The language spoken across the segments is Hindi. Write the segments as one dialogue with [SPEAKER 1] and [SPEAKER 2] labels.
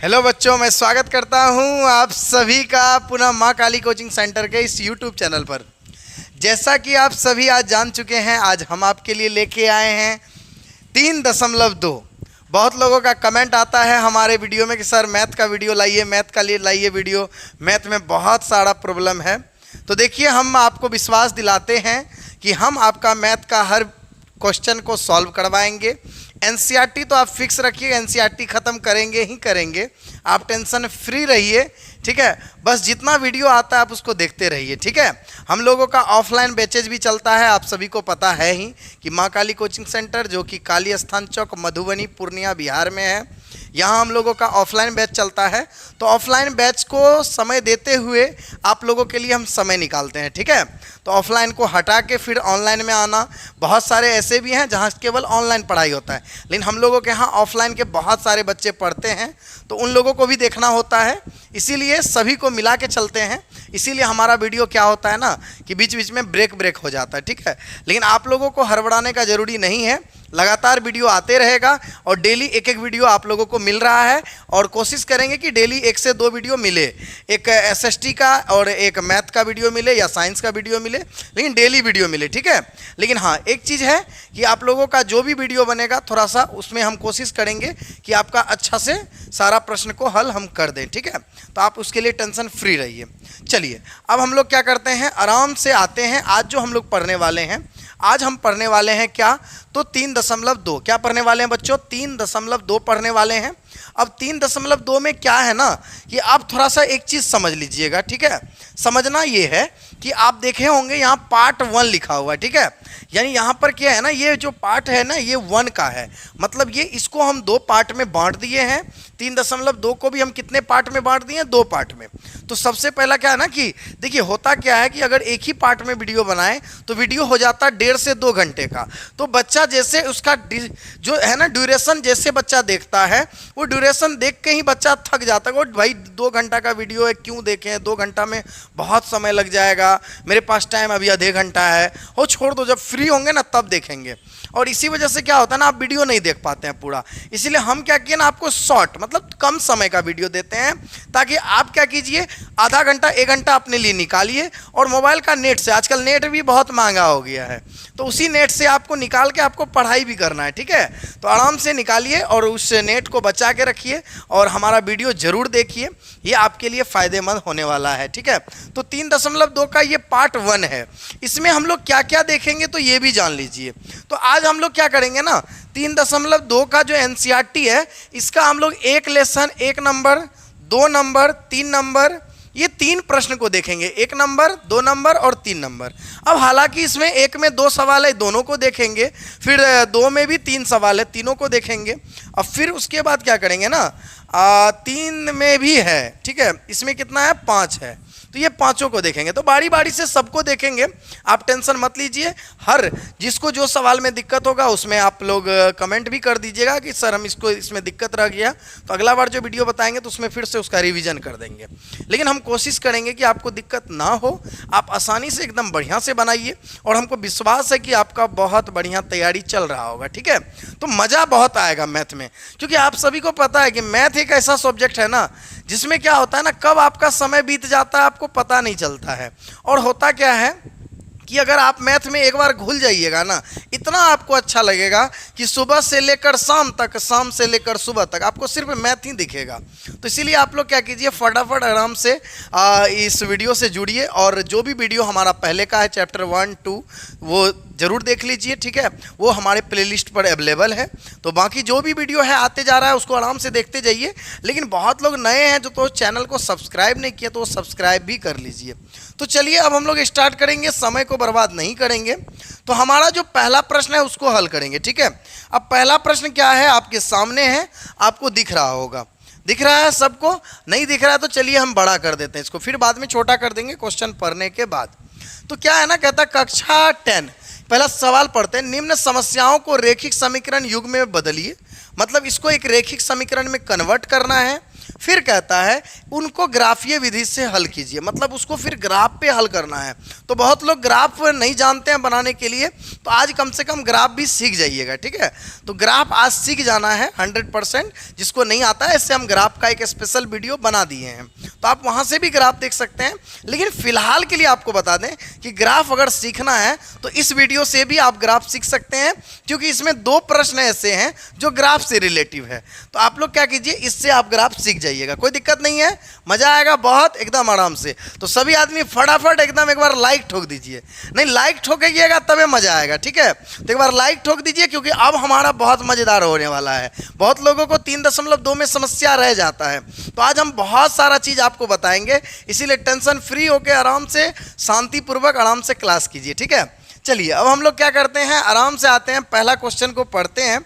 [SPEAKER 1] हेलो बच्चों, मैं स्वागत करता हूं आप सभी का पुनः माँ काली कोचिंग सेंटर के इस यूट्यूब चैनल पर। जैसा कि आप सभी आज जान चुके हैं, आज हम आपके लिए लेके आए हैं 3.2। बहुत लोगों का कमेंट आता है हमारे वीडियो में कि सर मैथ का वीडियो लाइए, मैथ का लिए लाइए वीडियो, मैथ में बहुत सारा प्रॉब्लम है। तो देखिए, हम आपको विश्वास दिलाते हैं कि हम आपका मैथ का हर क्वेश्चन को सॉल्व करवाएंगे। एनसीईआरटी तो आप फिक्स रखिए, एनसीईआरटी ख़त्म करेंगे ही करेंगे, आप टेंशन फ्री रहिए, ठीक है। बस जितना वीडियो आता है आप उसको देखते रहिए, ठीक है। हम लोगों का ऑफलाइन बैचेज भी चलता है, आप सभी को पता है ही कि माँ काली कोचिंग सेंटर जो कि काली स्थान चौक मधुबनी पूर्णिया बिहार में है, यहाँ हम लोगों का ऑफलाइन बैच चलता है। तो ऑफलाइन बैच को समय देते हुए आप लोगों के लिए हम समय निकालते हैं, ठीक है। तो ऑफलाइन को हटा के फिर ऑनलाइन में आना, बहुत सारे ऐसे भी हैं जहाँ केवल ऑनलाइन पढ़ाई होता है, लेकिन हम लोगों के यहाँ ऑफलाइन के बहुत सारे बच्चे पढ़ते हैं, तो उन लोगों को भी देखना होता है, इसीलिए सभी को मिला के चलते हैं। इसीलिए हमारा वीडियो क्या होता है ना कि बीच बीच में ब्रेक हो जाता है, ठीक है। लेकिन आप लोगों को हड़बड़ाने का ज़रूरी नहीं है, लगातार वीडियो आते रहेगा और डेली एक एक वीडियो आप लोगों को मिल रहा है, और कोशिश करेंगे कि डेली 1 से 2 वीडियो मिले, एक एसएसटी का और एक मैथ का वीडियो मिले या साइंस का वीडियो मिले, लेकिन डेली वीडियो मिले, ठीक है। लेकिन हाँ, एक चीज़ है कि आप लोगों का जो भी वीडियो बनेगा थोड़ा सा उसमें हम कोशिश करेंगे कि आपका अच्छा से सारा प्रश्न को हल हम कर दें, ठीक है। तो आप उसके लिए टेंशन फ्री रहिए। चलिए, अब हम लोग क्या करते हैं, आराम से आते हैं। आज जो हम लोग पढ़ने वाले हैं, आज हम पढ़ने वाले हैं क्या, तो 3.2। क्या पढ़ने वाले हैं बच्चों? 3.2 पढ़ने वाले हैं। अब 3.2 में क्या है ना कि आप थोड़ा सा एक चीज़ समझ लीजिएगा, ठीक है। समझना ये है कि आप देखे होंगे यहाँ पार्ट 1 लिखा हुआ है, ठीक है। यानी यहाँ पर क्या है ना, ये जो पार्ट है ना ये 1 का है, मतलब ये इसको हम 2 पार्ट में बांट दिए हैं। 3.2 को भी हम कितने पार्ट में बांट दिए हैं? 2 पार्ट में। तो सबसे पहला क्या है ना कि देखिए, होता क्या है कि अगर एक ही पार्ट में वीडियो बनाएं तो वीडियो हो जाता है 1.5 से 2 घंटे का। तो बच्चा जैसे उसका जो है ना ड्यूरेशन जैसे बच्चा देखता है, वो ड्यूरेशन देख के ही बच्चा थक जाता है। वो भाई 2 घंटा का वीडियो है, क्यों देखें, 2 घंटा में बहुत समय लग जाएगा, मेरे पास टाइम अभी आधे घंटा है, वो छोड़ दो, जब फ्री होंगे ना तब देखेंगे। और इसी वजह से क्या होता है ना, आप वीडियो नहीं देख पाते हैं पूरा। इसीलिए हम क्या किए ना, आपको शॉर्ट मतलब कम समय का वीडियो देते हैं, ताकि आप क्या कीजिए, आधा घंटा 1 घंटा अपने लिए निकालिए, और मोबाइल का नेट से, आजकल नेट भी बहुत महंगा हो गया है, तो उसी नेट से आपको निकाल के आपको पढ़ाई भी करना है, ठीक है। तो आराम से निकालिए और उस नेट को बचा के रखिए और हमारा वीडियो ज़रूर देखिए, ये आपके लिए फ़ायदेमंद होने वाला है, ठीक है। तो 3.2 का ये पार्ट 1 है। इसमें हम लोग क्या क्या देखेंगे तो ये भी जान लीजिए। तो आज हम लोग क्या करेंगे ना, 3.2 का जो एनसीईआरटी है, इसका हम लोग एक लेसन, 1 नंबर, 2 नंबर, 3 नंबर, ये 3 प्रश्न को देखेंगे। 1 नंबर, 2 नंबर और 3 नंबर। अब हालांकि इसमें 1 में 2 सवाल है, दोनों को देखेंगे, फिर 2 में भी 3 सवाल है, तीनों को देखेंगे। अब फिर उसके बाद क्या करेंगे ना, 3 में भी है, ठीक है, इसमें कितना है, 5 है, तो ये 5 को देखेंगे। तो बारी बारी से सबको देखेंगे, आप टेंशन मत लीजिए। हर जिसको जो सवाल में दिक्कत होगा उसमें आप लोग कमेंट भी कर दीजिएगा कि सर हम इसको इसमें दिक्कत रह गया, तो अगला बार जो वीडियो बताएंगे तो उसमें फिर से उसका रिवीजन कर देंगे। लेकिन हम कोशिश करेंगे कि आपको दिक्कत ना हो, आप आसानी से एकदम बढ़िया से बनाइए, और हमको विश्वास है कि आपका बहुत बढ़िया तैयारी चल रहा होगा, ठीक है। तो मज़ा बहुत आएगा मैथ में, क्योंकि आप सभी को पता है कि मैथ एक ऐसा सब्जेक्ट है ना जिसमें क्या होता है ना, कब आपका समय बीत जाता है आपको पता नहीं चलता है। और होता क्या है कि अगर आप मैथ में एक बार घुल जाइएगा ना, इतना आपको अच्छा लगेगा कि सुबह से लेकर शाम तक, शाम से लेकर सुबह तक आपको सिर्फ मैथ ही दिखेगा। तो इसीलिए आप लोग क्या कीजिए, फटाफट आराम से इस वीडियो से जुड़िए, और जो भी वीडियो हमारा पहले का है चैप्टर 1, 2 वो ज़रूर देख लीजिए, ठीक है। वो हमारे प्लेलिस्ट पर अवेलेबल है। तो बाकी जो भी वीडियो है आते जा रहा है उसको आराम से देखते जाइए। लेकिन बहुत लोग नए हैं जो तो चैनल को सब्सक्राइब नहीं किया, तो वो सब्सक्राइब भी कर लीजिए। तो चलिए अब हम लोग स्टार्ट करेंगे, समय को बर्बाद नहीं करेंगे। तो हमारा जो पहला प्रश्न है उसको हल करेंगे, ठीक है। अब पहला प्रश्न क्या है, आपके सामने है, आपको दिख रहा होगा, दिख रहा है सबको? नहीं दिख रहा है तो चलिए हम बड़ा कर देते हैं इसको, फिर बाद में छोटा कर देंगे क्वेश्चन पढ़ने के बाद। तो क्या है ना, कहता कक्षा 10, पहला सवाल पढ़ते हैं, निम्न समस्याओं को रैखिक समीकरण युग्म में बदलिए। मतलब इसको एक रैखिक समीकरण में कन्वर्ट करना है। फिर कहता है उनको ग्राफीय विधि से हल कीजिए, मतलब उसको फिर ग्राफ पे हल करना है। तो बहुत लोग ग्राफ नहीं जानते हैं बनाने के लिए, तो आज कम से कम ग्राफ भी सीख जाइएगा, ठीक है। तो ग्राफ आज सीख जाना है 100%। जिसको नहीं आता है, इससे हम ग्राफ का एक स्पेशल वीडियो बना दिए हैं, तो आप वहाँ से भी ग्राफ देख सकते हैं। लेकिन फिलहाल के लिए आपको बता दें कि ग्राफ अगर सीखना है तो इस वीडियो से भी आप ग्राफ सीख सकते हैं, क्योंकि इसमें 2 प्रश्न ऐसे हैं जो ग्राफ से रिलेटिव है। तो आप लोग क्या कीजिए, इससे आप ग्राफ सीख जाइएगा, कोई दिक्कत नहीं है, मजा आएगा बहुत एकदम आराम से। तो सभी आदमी फटाफट एकदम एक बार लाइक ठोक दीजिए, नहीं लाइक ठोकेगा तभी मजा आएगा, ठीक है। तो एक बार लाइक ठोक दीजिए, क्योंकि अब हमारा बहुत मजेदार होने वाला है। बहुत लोगों को 3.2 में समस्या रह जाता है, तो आज हम बहुत सारा चीज आपको बताएंगे, इसीलिए टेंशन फ्री होकर आराम से शांतिपूर्वक आराम से क्लास कीजिए, ठीक है। चलिए अब हम लोग क्या करते हैं, आराम से आते हैं, पहला क्वेश्चन को पढ़ते हैं।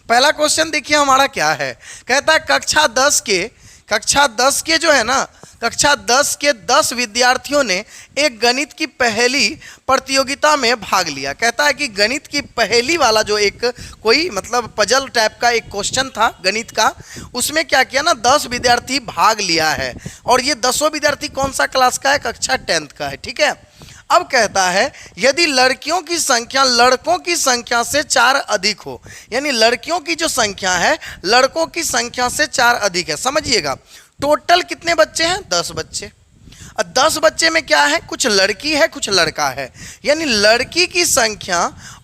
[SPEAKER 1] पहला क्वेश्चन देखिए हमारा क्या है, कहता है कक्षा 10 के जो है ना, कक्षा 10 के 10 विद्यार्थियों ने एक गणित की पहेली प्रतियोगिता में भाग लिया। कहता है कि गणित की पहेली वाला जो एक कोई मतलब पजल टाइप का एक क्वेश्चन था गणित का, उसमें क्या किया ना, 10 विद्यार्थी भाग लिया है, और ये 10 विद्यार्थी कौन सा क्लास का है, कक्षा 10th का है, ठीक है। अब कहता है यदि लड़कियों की संख्या लड़कों की संख्या से 4 अधिक हो, यानी लड़कियों की जो संख्या है लड़कों की संख्या से 4 अधिक है। समझिएगा, टोटल कितने बच्चे हैं, 10 बच्चे। 10 बच्चे में क्या है, कुछ लड़की है कुछ लड़का है, यानी लड़की की संख्या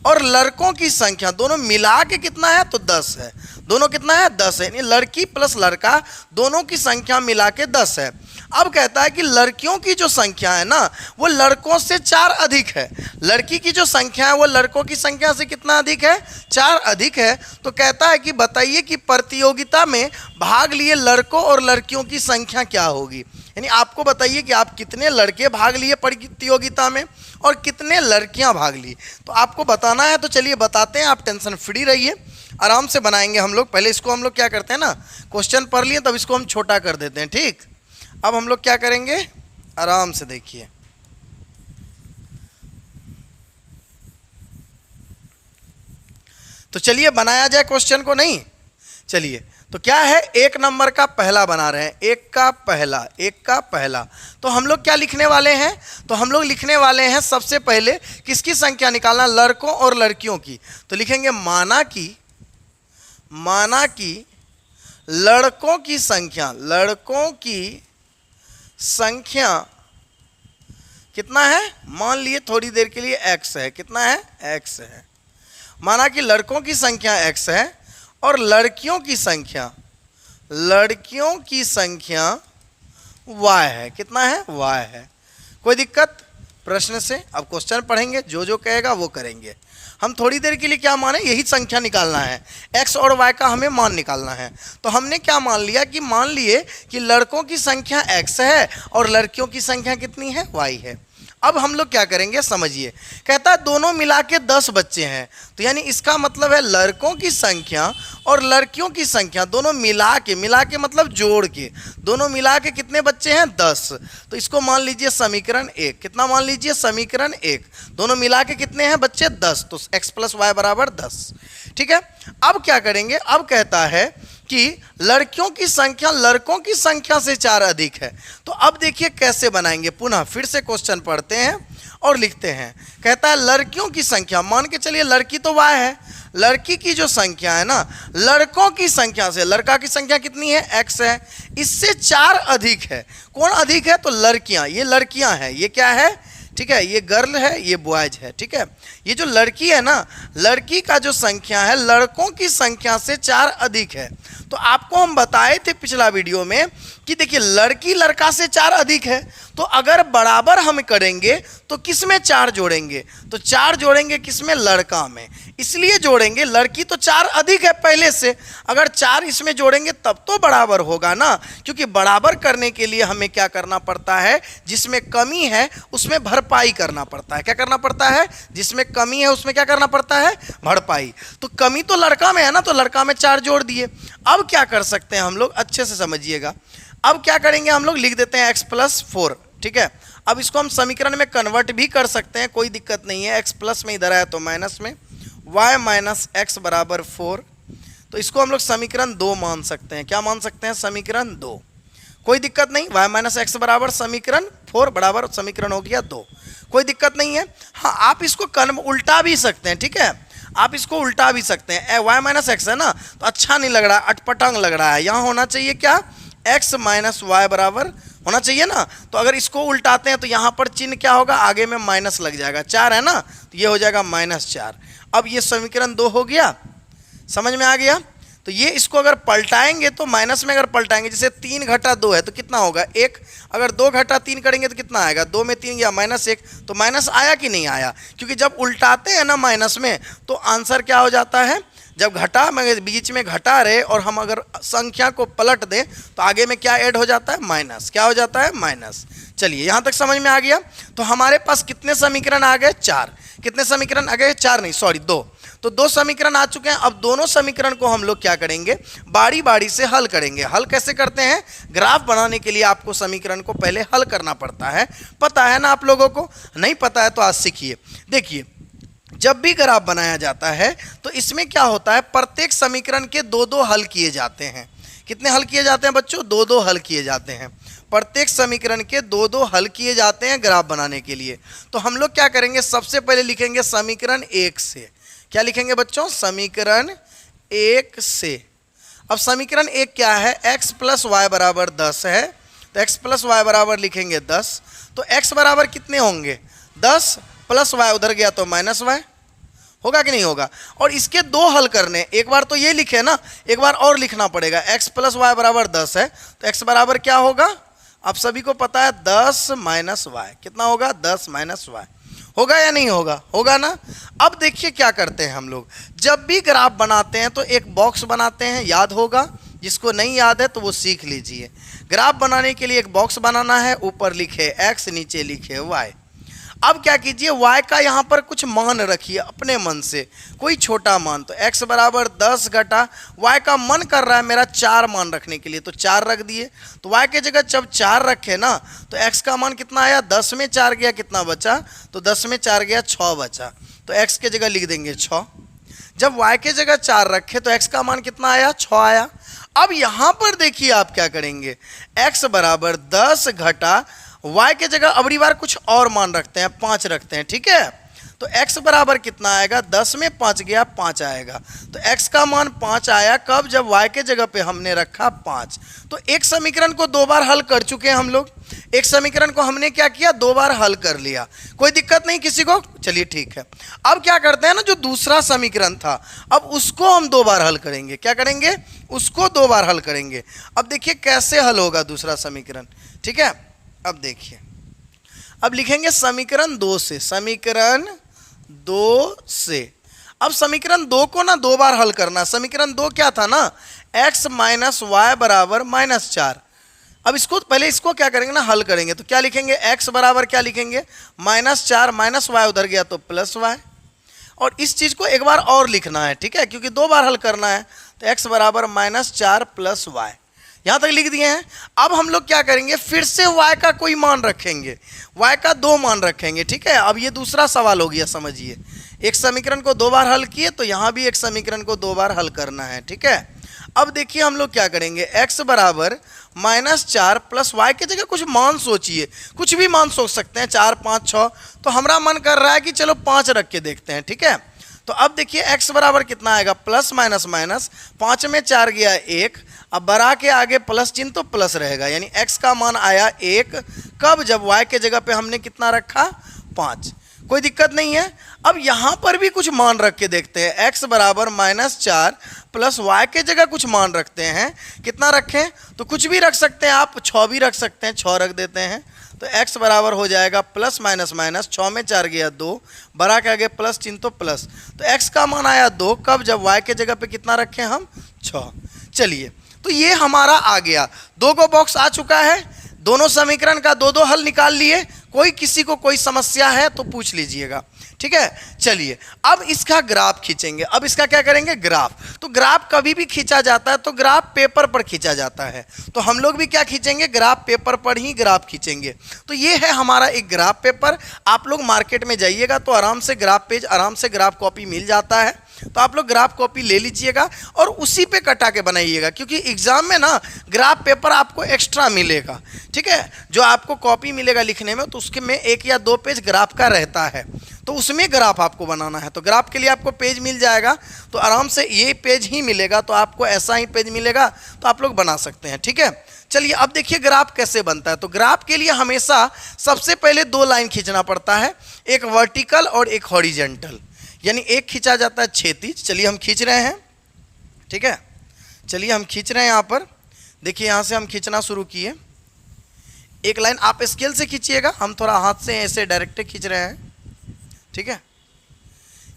[SPEAKER 1] और लड़कों की संख्या दोनों मिला के कितना है, तो 10 है। दोनों कितना है, 10 है, यानी लड़की प्लस लड़का दोनों की संख्या मिला के 10 है। अब कहता है कि लड़कियों की जो संख्या है ना, वो लड़कों से 4 अधिक है। लड़की की जो संख्या है वो लड़कों की संख्या से कितना अधिक है, 4 अधिक है। तो कहता है कि बताइए कि प्रतियोगिता में भाग लिए लड़कों और लड़कियों की संख्या क्या होगी। यानी आपको बताइए कि आप कितने लड़के भाग लिए प्रतियोगिता में और कितने लड़कियां भाग ली, तो आपको बताना है। तो चलिए बताते हैं, आप टेंशन फ्री रहिए, आराम से बनाएंगे हम लोग। पहले इसको हम लोग क्या करते हैं ना, क्वेश्चन पढ़ लिए तब इसको हम छोटा कर देते हैं, ठीक। अब हम लोग क्या करेंगे, आराम से देखिए। तो चलिए बनाया जाए क्वेश्चन को, नहीं चलिए। तो क्या है, 1 नंबर का पहला बना रहे हैं, 1 का पहला। तो हम लोग क्या लिखने वाले हैं, तो हम लोग लिखने वाले हैं सबसे पहले किसकी संख्या निकालना, लड़कों और लड़कियों की। तो लिखेंगे माना कि लड़कों की संख्या कितना है, मान लिए थोड़ी देर के लिए x है, कितना है, x है। माना कि लड़कों की संख्या x है और लड़कियों की संख्या y है, कितना है, y है। कोई दिक्कत प्रश्न से? अब क्वेश्चन पढ़ेंगे, जो कहेगा वो करेंगे। हम थोड़ी देर के लिए क्या माने, यही संख्या निकालना है, x और y का हमें मान निकालना है। तो हमने क्या मान लिया कि मान लिए कि लड़कों की संख्या x है और लड़कियों की संख्या कितनी है, y है। अब हम लोग क्या करेंगे समझिए, कहता है दोनों मिला के 10 बच्चे हैं, तो यानी इसका मतलब है लड़कों की संख्या और लड़कियों की संख्या दोनों मिला के मतलब जोड़ के, दोनों मिला के कितने बच्चे हैं, 10। तो इसको मान लीजिए समीकरण 1, कितना मान लीजिए, समीकरण 1, दोनों मिला के कितने हैं बच्चे, 10। तो x + y = 10, ठीक है। अब क्या करेंगे, अब कहता है कि लड़कियों की संख्या लड़कों की संख्या से 4 अधिक है। तो अब देखिए कैसे बनाएंगे, पुनः फिर से क्वेश्चन पढ़ते हैं और लिखते हैं। कहता है लड़कियों की संख्या, मान के चलिए लड़की तो y है, लड़की की जो संख्या है ना लड़कों की संख्या से, लड़का की संख्या कितनी है, x है, इससे 4 अधिक है। कौन अधिक है, तो लड़कियां, ये लड़कियां हैं, ये क्या है, ठीक है, ये गर्ल है, ये बॉयज है, ठीक है। ये जो लड़की है ना, लड़की का जो संख्या है लड़कों की संख्या से 4 अधिक है। तो आपको हम बताए थे पिछला वीडियो में कि देखिए लड़की लड़का से 4 अधिक है, तो अगर बराबर हम करेंगे तो किस में 4 जोड़ेंगे, तो 4 जोड़ेंगे किस में, लड़का में। इसलिए जोड़ेंगे, लड़की तो 4 अधिक है पहले से, अगर 4 इसमें जोड़ेंगे तब तो बराबर होगा ना, क्योंकि बराबर करने के लिए हमें क्या करना पड़ता है, जिसमें कमी है उसमें भरपाई करना पड़ता है। क्या करना पड़ता है, जिसमें कमी है उसमें क्या करना पड़ता है, भरपाई। तो कमी तो लड़का में है ना, तो लड़का में 4 जोड़ दिए। अब क्या कर सकते हैं हम लोग, अच्छे से समझिएगा। अब क्या करेंगे, हम लोग लिख देते हैं x + 4, ठीक है। अब इसको हम समीकरण में कन्वर्ट भी कर सकते हैं, कोई दिक्कत नहीं है। x प्लस में इधर आया तो माइनस में, y - x = 4। तो इसको हम लोग समीकरण 2 मान सकते हैं। क्या मान सकते हैं, समीकरण 2। कोई दिक्कत नहीं। y माइनस एक्स बराबर समीकरण 4 बराबर समीकरण हो गया 2, कोई दिक्कत नहीं है। हाँ, आप इसको उल्टा भी सकते हैं, ठीक है, आप इसको उल्टा भी सकते हैं। y माइनस एक्स है ना, तो अच्छा नहीं लग रहा है, अटपटांग लग रहा है। यहाँ होना चाहिए क्या, x माइनस वाई बराबर होना चाहिए ना। तो अगर इसको उल्टाते हैं तो यहाँ पर चिन्ह क्या होगा, आगे में माइनस लग जाएगा, 4 है ना, तो ये हो जाएगा -4। अब ये समीकरण 2 हो गया, समझ में आ गया। तो ये इसको अगर पलटाएंगे तो माइनस में अगर पलटाएंगे, जैसे 3 घटा 2 है तो कितना होगा 1, अगर 2 घटा 3 करेंगे तो कितना आएगा, 2 में 3 गया -1, तो माइनस आया कि नहीं आया, क्योंकि जब उल्टाते हैं ना माइनस में तो आंसर क्या हो जाता है, जब घटा में बीच में घटा रहे और हम अगर संख्या को पलट दें तो आगे में क्या ऐड हो जाता है, माइनस, क्या हो जाता है, माइनस। चलिए यहाँ तक समझ में आ गया। तो हमारे पास कितने समीकरण आ गए, 4। कितने समीकरण आ गए, 4 नहीं सॉरी 2। तो 2 समीकरण आ चुके हैं। अब दोनों समीकरण को हम लोग क्या करेंगे, बारी बारी से हल करेंगे। हल कैसे करते हैं, ग्राफ बनाने के लिए आपको समीकरण को पहले हल करना पड़ता है, पता है ना आप लोगों को, नहीं पता है तो आज सीखिए। देखिए, जब भी ग्राफ बनाया जाता है तो इसमें क्या होता है, प्रत्येक समीकरण के 2-2 हल किए जाते हैं। कितने हल किए जाते हैं बच्चों, 2-2 हल किए जाते हैं। प्रत्येक समीकरण के 2-2 हल किए जाते हैं ग्राफ बनाने के लिए। तो हम लोग क्या करेंगे, सबसे पहले लिखेंगे समीकरण 1 से। क्या लिखेंगे बच्चों, समीकरण 1 से। अब समीकरण 1 क्या है, x प्लस वाई बराबर 10 है, तो x प्लस वाई बराबर लिखेंगे 10। तो x बराबर कितने होंगे, 10 प्लस वाई, उधर गया तो माइनस वाई, होगा कि नहीं होगा। और इसके 2 हल करने, एक बार तो ये लिखे ना, एक बार और लिखना पड़ेगा। x प्लस वाई बराबर 10 है, तो x बराबर क्या होगा, आप सभी को पता है 10 माइनस वाई, कितना होगा, 10 माइनस वाई, होगा या नहीं होगा, होगा ना। अब देखिए क्या करते हैं हम लोग, जब भी ग्राफ बनाते हैं तो एक बॉक्स बनाते हैं, याद होगा, जिसको नहीं याद है तो वो सीख लीजिए। ग्राफ बनाने के लिए एक बॉक्स बनाना है, ऊपर लिखे x, नीचे लिखे y। अब क्या कीजिए, y का यहाँ पर कुछ मान रखिए अपने मन से, कोई छोटा मान। तो x बराबर 10 घटा y का मन कर रहा है मेरा 4 मान रखने के लिए, तो 4 रख दिए। तो y के जगह जब 4 रखे ना तो x का मान कितना आया, 10 में 4 गया, कितना बचा, तो 10 में 4 गया 6 बचा, तो x के जगह लिख देंगे 6। जब y के जगह 4 रखे तो x का मान कितना आया, 6 आया। अब यहाँ पर देखिए आप क्या करेंगे, x बराबर 10 घटा y के जगह अबरी बार कुछ और मान रखते हैं, 5 रखते हैं, ठीक है। तो x बराबर कितना आएगा, 10 में 5 गया 5 आएगा। तो x का मान 5 आया कब, जब y के जगह पे हमने रखा 5। तो एक समीकरण को 2 बार हल कर चुके हैं हम लोग, एक समीकरण को हमने क्या किया, 2 बार हल कर लिया, कोई दिक्कत नहीं किसी को। चलिए ठीक है, अब क्या करते हैं ना, जो दूसरा समीकरण था अब उसको हम 2 बार हल करेंगे। क्या करेंगे, उसको 2 बार हल करेंगे। अब देखिए कैसे हल होगा दूसरा समीकरण, ठीक है। अब देखिए, अब लिखेंगे समीकरण 2 से, समीकरण 2 से। अब समीकरण 2 को ना 2 बार हल करना। समीकरण 2 क्या था ना, x माइनस वाई बराबर -4। अब इसको पहले इसको क्या करेंगे ना, हल करेंगे। तो क्या लिखेंगे, x बराबर क्या लिखेंगे, -4 माइनस वाई, उधर गया तो प्लस वाई। और इस चीज़ को एक बार और लिखना है, ठीक है, क्योंकि 2 बार हल करना है। तो x बराबर -4 प्लस वाई, यहाँ तक लिख दिए हैं। अब हम लोग क्या करेंगे, फिर से y का कोई मान रखेंगे, y का 2 मान रखेंगे, ठीक है। अब ये दूसरा सवाल हो गया, समझिए, एक समीकरण को 2 बार हल किए तो यहाँ भी एक समीकरण को 2 बार हल करना है, ठीक है। अब देखिए हम लोग क्या करेंगे, x बराबर -4 प्लस वाई के जगह कुछ मान सोचिए, कुछ भी मान सोच सकते हैं, 4 5 6। तो हमारा मन कर रहा है कि चलो 5 रख के देखते हैं, ठीक है। तो अब देखिए x बराबर कितना आएगा, प्लस माइनस माइनस, 5 में 4 गया 1, अब बढ़ा के आगे प्लस चिन्ह तो प्लस रहेगा, यानी x का मान आया 1 कब, जब y के जगह पे हमने कितना रखा, 5। कोई दिक्कत नहीं है। अब यहाँ पर भी कुछ मान रख के देखते हैं, x बराबर -4 प्लस वाई के जगह कुछ मान रखते हैं, कितना रखें, तो कुछ भी रख सकते हैं आप, 6 भी रख सकते हैं, 6 रख देते हैं। तो x बराबर हो जाएगा प्लस माइनस माइनस, 6 में 4 गया 2, बढ़ा के आगे प्लस चिन्ह तो प्लस। तो x का मान आया 2 कब, जब y के जगह पे कितना रखें हम, 6। चलिए, तो ये हमारा आ गया, 2 को बॉक्स आ चुका है, दोनों समीकरण का 2-2 हल निकाल लिए। कोई किसी को कोई समस्या है तो पूछ लीजिएगा, ठीक है। चलिए, अब इसका ग्राफ खींचेंगे। अब इसका क्या करेंगे, ग्राफ। तो ग्राफ कभी भी खींचा जाता है तो ग्राफ पेपर पर खींचा जाता है, तो हम लोग भी क्या खींचेंगे, ग्राफ पेपर पर ही ग्राफ खींचेंगे। तो ये है हमारा एक ग्राफ पेपर। आप लोग मार्केट में जाइएगा तो आराम से ग्राफ पेज, आराम से ग्राफ कॉपी मिल जाता है। तो आप लोग ग्राफ कॉपी ले लीजिएगा और उसी पे कटा के बनाइएगा, क्योंकि एग्जाम में ना ग्राफ पेपर आपको एक्स्ट्रा मिलेगा, ठीक है। जो आपको कॉपी मिलेगा लिखने में, तो उसके में 1 या 2 पेज ग्राफ का रहता है, तो उसमें ग्राफ आपको बनाना है। तो ग्राफ के लिए आपको पेज मिल जाएगा, तो आराम से ये पेज ही मिलेगा, तो आपको ऐसा ही पेज मिलेगा, तो आप लोग बना सकते हैं, ठीक है। चलिए अब देखिए ग्राफ कैसे बनता है। तो ग्राफ के लिए हमेशा सबसे पहले 2 लाइन खींचना पड़ता है, एक वर्टिकल और एक हॉरिजेंटल, यानी एक खींचा जाता है क्षैतिज। चलिए हम खींच रहे हैं, ठीक है। चलिए हम खींच रहे हैं, यहाँ पर देखिए, यहाँ से हम खींचना शुरू किए। एक लाइन आप स्केल से खींचिएगा, हम थोड़ा हाथ से ऐसे डायरेक्ट खींच रहे हैं, ठीक है।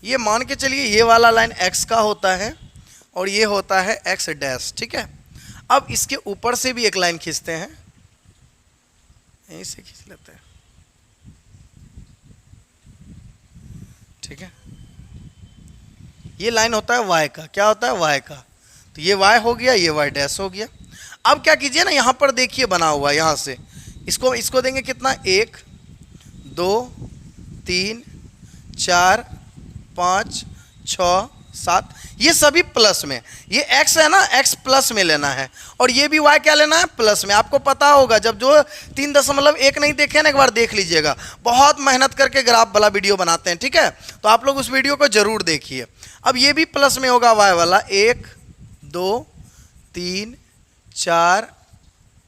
[SPEAKER 1] ये मान के चलिए ये वाला लाइन x का होता है और ये होता है x डैश, ठीक है। अब इसके ऊपर से भी एक लाइन खींचते हैं, यहीं से खींच लेते हैं, ठीक है। ये लाइन होता है y का, क्या होता है y का, तो ये y हो गया, ये y डैश हो गया। अब क्या कीजिए ना, यहाँ पर देखिए बना हुआ, यहाँ से इसको देंगे कितना, 1 2 3 4 5 6 7, ये सभी प्लस में। ये x है ना, x प्लस में लेना है, और ये भी y क्या लेना है, प्लस में। आपको पता होगा, जब जो 3.1 नहीं देखे ना, एक बार देख लीजिएगा, बहुत मेहनत करके ग्राफ वाला वीडियो बनाते हैं, ठीक है। तो आप लोग उस वीडियो को जरूर देखिए। अब ये भी प्लस में होगा y वाला, 1 2 3 4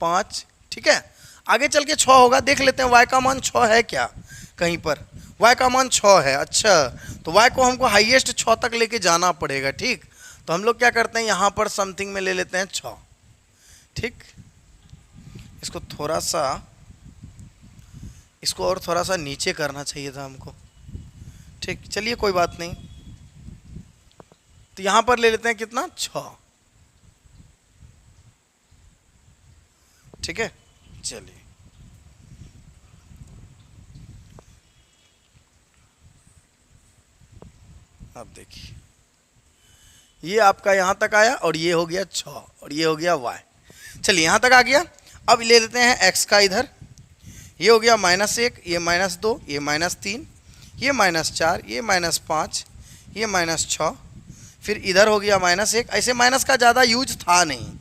[SPEAKER 1] 5, ठीक है। आगे चल के 6 होगा, देख लेते हैं y का मान 6 है क्या, कहीं पर y का मान 6 है। अच्छा, तो y को हमको हाईएस्ट 6 तक लेके जाना पड़ेगा, ठीक। तो हम लोग क्या करते हैं, यहाँ पर समथिंग में ले लेते हैं 6, ठीक। इसको थोड़ा सा, इसको और थोड़ा सा नीचे करना चाहिए था हमको, ठीक। चलिए कोई बात नहीं, तो यहाँ पर ले लेते हैं कितना, 6, ठीक है। चलिए अब देखिए, ये आपका यहाँ तक आया और ये हो गया 6 और ये हो गया y। चलिए यहाँ तक आ गया। अब ले लेते हैं x का इधर, ये हो गया -1, ये -2, ये -3, ये -4, ये -5, ये -6, फिर इधर हो गया -1। ऐसे माइनस का ज़्यादा यूज था नहीं,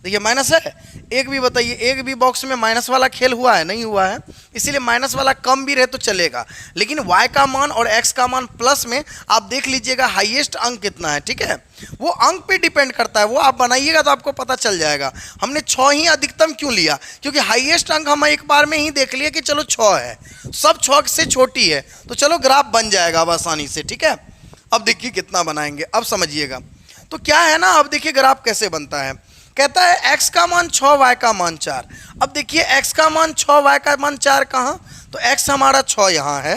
[SPEAKER 1] देखिए माइनस है। एक भी बताइए, एक भी बॉक्स में माइनस वाला खेल हुआ है, नहीं हुआ है, इसीलिए माइनस वाला कम भी रहे तो चलेगा। लेकिन y का मान और x का मान प्लस में आप देख लीजिएगा हाईएस्ट अंक कितना है, ठीक है। वो अंक पे डिपेंड करता है, वो आप बनाइएगा तो आपको पता चल जाएगा। हमने 6 ही अधिकतम क्यों लिया, क्योंकि हाईएस्ट अंक हम एक बार में ही देख लिए कि चलो 6 है, सब 6 से छोटी है, तो चलो ग्राफ बन जाएगा अब आसानी से, ठीक है। अब देखिए कितना बनाएंगे, अब समझिएगा। तो क्या है ना, अब देखिए ग्राफ कैसे बनता है। कहता है x का मान 6, y का मान 4। अब देखिए x का मान 6, y का मान 4 कहाँ, तो x हमारा 6 यहाँ है,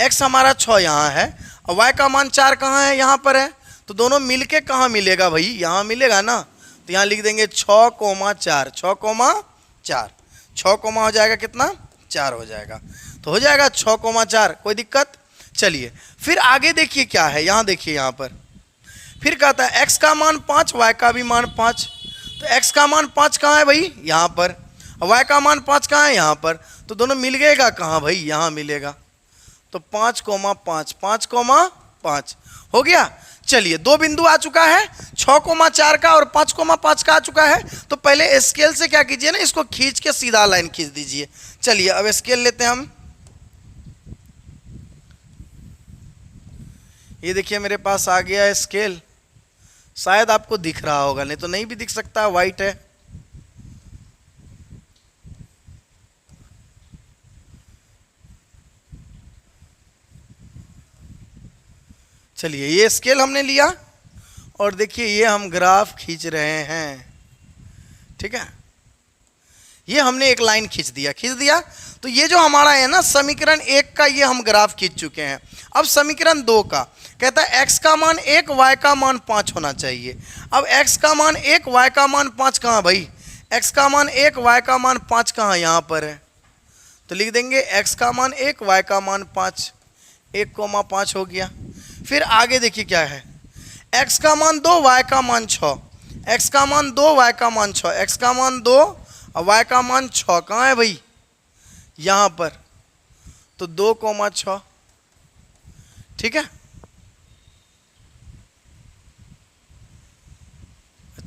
[SPEAKER 1] x हमारा 6 यहाँ है, और y का मान 4 कहाँ है, यहाँ पर है। तो दोनों मिलके कहाँ मिलेगा भाई, यहाँ मिलेगा ना। तो यहाँ लिख देंगे 6, 4, 6, 4, 6 कोमा हो जाएगा कितना, 4 हो जाएगा। तो हो जाएगा 6, 4, कोई दिक्कत। चलिए फिर आगे देखिए क्या है, यहाँ देखिए, यहाँ पर फिर कहता है x का मान 5, y का भी मान 5। तो x का मान 5 कहाँ है भाई, यहाँ पर, और y का मान 5 कहाँ है, यहाँ पर। तो दोनों मिल गएगा कहाँ भाई, यहाँ मिलेगा। तो 5, 5, 5, 5 हो गया। चलिए 2 बिंदु आ चुका है, 6, 4 का और 5, 5 का आ चुका है। तो पहले स्केल से क्या कीजिए ना, इसको खींच के सीधा लाइन खींच दीजिए। चलिए अब स्केल लेते हैं हम, ये देखिए मेरे पास आ गया है स्केल, शायद आपको दिख रहा होगा, नहीं तो नहीं भी दिख सकता, वाइट है। चलिए ये स्केल हमने लिया और देखिए ये हम ग्राफ खींच रहे हैं, ठीक है। ये हमने एक लाइन खींच दिया। तो ये जो हमारा है ना समीकरण 1 का, ये हम ग्राफ खींच चुके हैं। अब समीकरण 2 का कहता है x का मान 1, y का मान 5 होना चाहिए। अब x का मान 1, y का मान 5 कहाँ भाई, x का मान 1, y का मान 5 कहाँ, यहाँ पर है। तो लिख देंगे x का मान 1, y का मान 5, 1, 5 हो गया। फिर आगे देखिए क्या है, x का मान 2, y का मान 6, x का मान 2, y का मान 6, x का मान 2 और y का मान 6 कहाँ है भाई, यहाँ पर। तो 2, 6, ठीक है।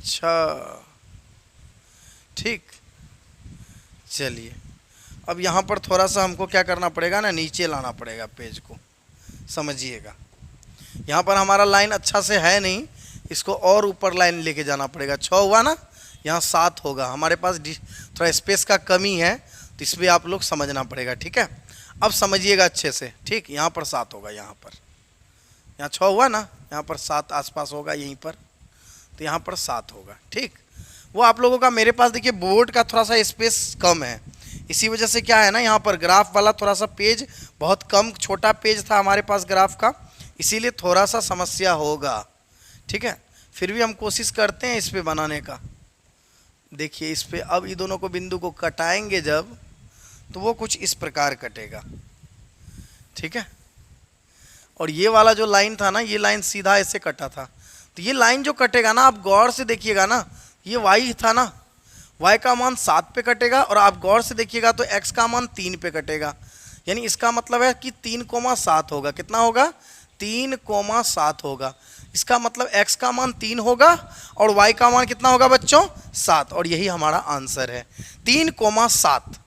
[SPEAKER 1] अच्छा ठीक, चलिए अब यहाँ पर थोड़ा सा हमको क्या करना पड़ेगा ना, नीचे लाना पड़ेगा पेज को, समझिएगा। यहाँ पर हमारा लाइन अच्छा से है नहीं, इसको और ऊपर लाइन लेके जाना पड़ेगा। 6 हुआ ना, यहाँ 7 होगा। हमारे पास थोड़ा स्पेस का कमी है, तो इस पर आप लोग समझना पड़ेगा, ठीक है। अब समझिएगा अच्छे से, ठीक। यहाँ पर 7 होगा, यहाँ पर, यहाँ 6 हुआ ना, यहाँ पर 7 आसपास होगा यहीं पर, तो यहाँ पर 7 होगा, ठीक। वो आप लोगों का, मेरे पास देखिए बोर्ड का थोड़ा सा स्पेस कम है, इसी वजह से क्या है ना, यहाँ पर ग्राफ वाला थोड़ा सा पेज बहुत कम, छोटा पेज था हमारे पास ग्राफ का, इसीलिए थोड़ा सा समस्या होगा, ठीक है। फिर भी हम कोशिश करते हैं इस पे बनाने का। देखिए इस पे अब ये दोनों को बिंदु को कटाएंगे जब, तो वो कुछ इस प्रकार कटेगा, ठीक है। और ये वाला जो लाइन था ना, ये लाइन सीधा ऐसे कटा था, तो ये लाइन जो कटेगा ना, आप गौर से देखिएगा ना, ये y था ना, y का मान 7 पे कटेगा, और आप गौर से देखिएगा तो x का मान 3 पे कटेगा। यानी इसका मतलब है कि 3,7 होगा। कितना होगा? 3,7 होगा। इसका मतलब x का मान 3 होगा और y का मान कितना होगा बच्चों? 7। और यही हमारा आंसर है, 3,7।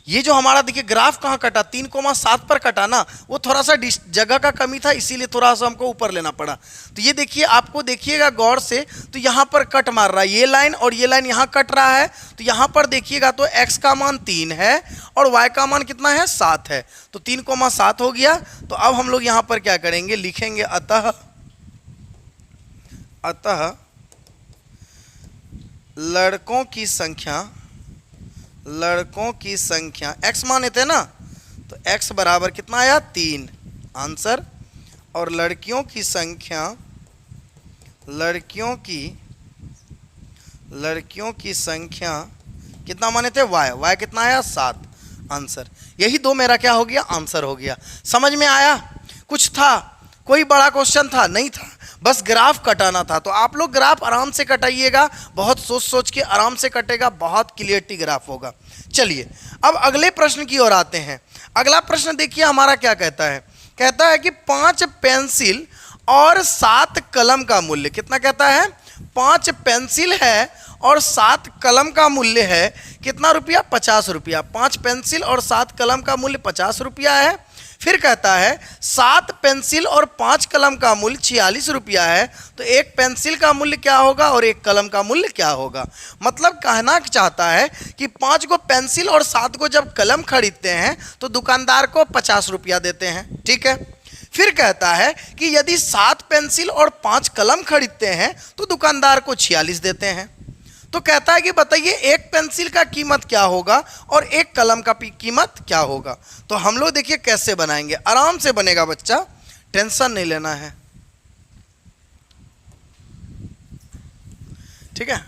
[SPEAKER 1] ये जो हमारा देखिए ग्राफ कहाँ कटा, 3,7 पर कटा ना, वो थोड़ा सा जगह का कमी था, इसीलिए थोड़ा सा हमको ऊपर लेना पड़ा। तो ये देखिए, आपको देखिएगा गौर से, तो यहाँ पर कट मार रहा है ये लाइन, और ये लाइन यहाँ कट रहा है। तो यहाँ पर देखिएगा तो x का मान 3 है और y का मान कितना है? 7 है। तो 3,7 हो गया। तो अब हम लोग यहाँ पर क्या करेंगे, लिखेंगे अतः लड़कों की संख्या x माने थे ना, तो x बराबर कितना आया? 3 आंसर। और लड़कियों की संख्या कितना माने थे? y कितना आया? 7 आंसर। यही दो मेरा क्या हो गया? आंसर हो गया। समझ में आया? कुछ था? कोई बड़ा क्वेश्चन था? नहीं था, बस ग्राफ कटाना था। तो आप लोग ग्राफ आराम से कटाइएगा, बहुत सोच सोच के आराम से कटेगा, बहुत क्लियरिटी ग्राफ होगा। चलिए अब अगले प्रश्न की ओर आते हैं। अगला प्रश्न देखिए हमारा क्या कहता है। कहता है कि 5 पेंसिल और 7 कलम का मूल्य, कितना कहता है? 5 पेंसिल है और 7 कलम का मूल्य है कितना रुपया? 50 रुपया। 5 पेंसिल और 7 कलम का मूल्य 50 रुपया है। फिर कहता है 7 पेंसिल और 5 कलम का मूल्य 46 रुपया है। तो एक पेंसिल का मूल्य क्या होगा और एक कलम का मूल्य क्या होगा? मतलब कहना चाहता है कि 5 को पेंसिल और 7 को जब कलम खरीदते हैं तो दुकानदार को 50 रुपया देते हैं, ठीक है। फिर कहता है कि यदि 7 पेंसिल और 5 कलम खरीदते हैं तो दुकानदार को 46 देते हैं। तो कहता है कि बताइए एक पेंसिल का कीमत क्या होगा और एक कलम का कीमत क्या होगा? तो हम लोग देखिए कैसे बनाएंगे, आराम से बनेगा बच्चा, टेंशन नहीं लेना है, ठीक है।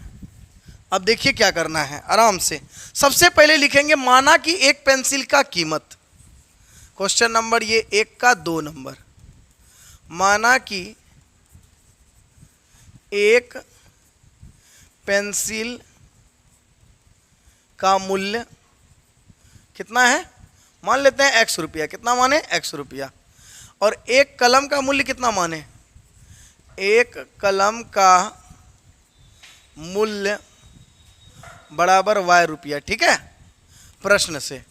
[SPEAKER 1] अब देखिए क्या करना है, आराम से। सबसे पहले लिखेंगे माना कि एक पेंसिल का कीमत, क्वेश्चन नंबर ये 1 का 2 नंबर, माना कि एक पेंसिल का मूल्य कितना है? मान लेते हैं x रुपया। कितना माने? x रुपया। और एक कलम का मूल्य कितना माने? एक कलम का मूल्य बराबर y रुपया, ठीक है। प्रश्न से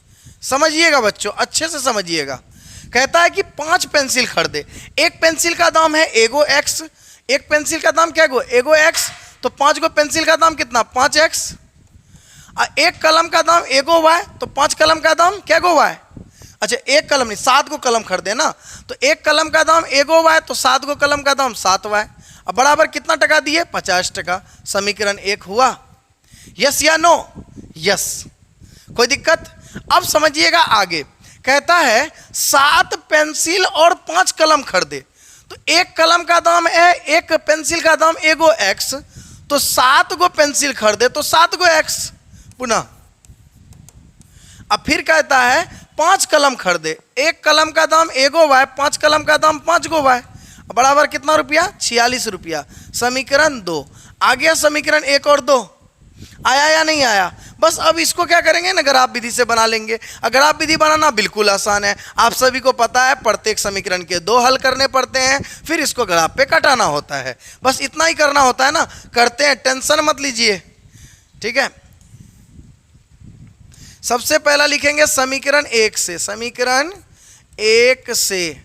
[SPEAKER 1] समझिएगा बच्चों, अच्छे से समझिएगा। कहता है कि 5 पेंसिल खरीदे, एक पेंसिल का दाम है एगो x, एक पेंसिल का दाम क्या गो? एगो x। तो 5 को पेंसिल का दाम कितना? 5x। एक कलम का दाम एगो y, तो 5 कलम का दाम क्या गो y? अच्छा एक कलम नहीं, 7 को कलम खरीदे ना, तो एक कलम का दाम एगो y, तो 7 को कलम का दाम 7y। अब बराबर कितना टका दिए? 50 टका। समीकरण 1 हुआ। यस या नो? यस। कोई दिक्कत? अब समझिएगा आगे। कहता है 7 पेंसिल और 5 कलम खरीदे, तो एक कलम का दाम है, एक पेंसिल का दाम एगो x, तो 7 गो पेंसिल खरीदे तो 7 गो x पुनः। अब फिर कहता है 5 कलम खरीदे, एक कलम का दाम एगो y, 5 कलम का दाम 5 गो y, बराबर कितना रुपया? 46 रुपया। समीकरण 2 आ गया। समीकरण 1 और 2 आया या नहीं आया? बस अब इसको क्या करेंगे ना, ग्राफ विधि से बना लेंगे। ग्राफ विधि बनाना बिल्कुल आसान है, आप सभी को पता है, प्रत्येक समीकरण के 2 हल करने पड़ते हैं, फिर इसको ग्राफ पे कटाना होता है, बस इतना ही करना होता है ना। करते हैं, टेंशन मत लीजिए, ठीक है। सबसे पहला लिखेंगे समीकरण 1 से। समीकरण 1 से,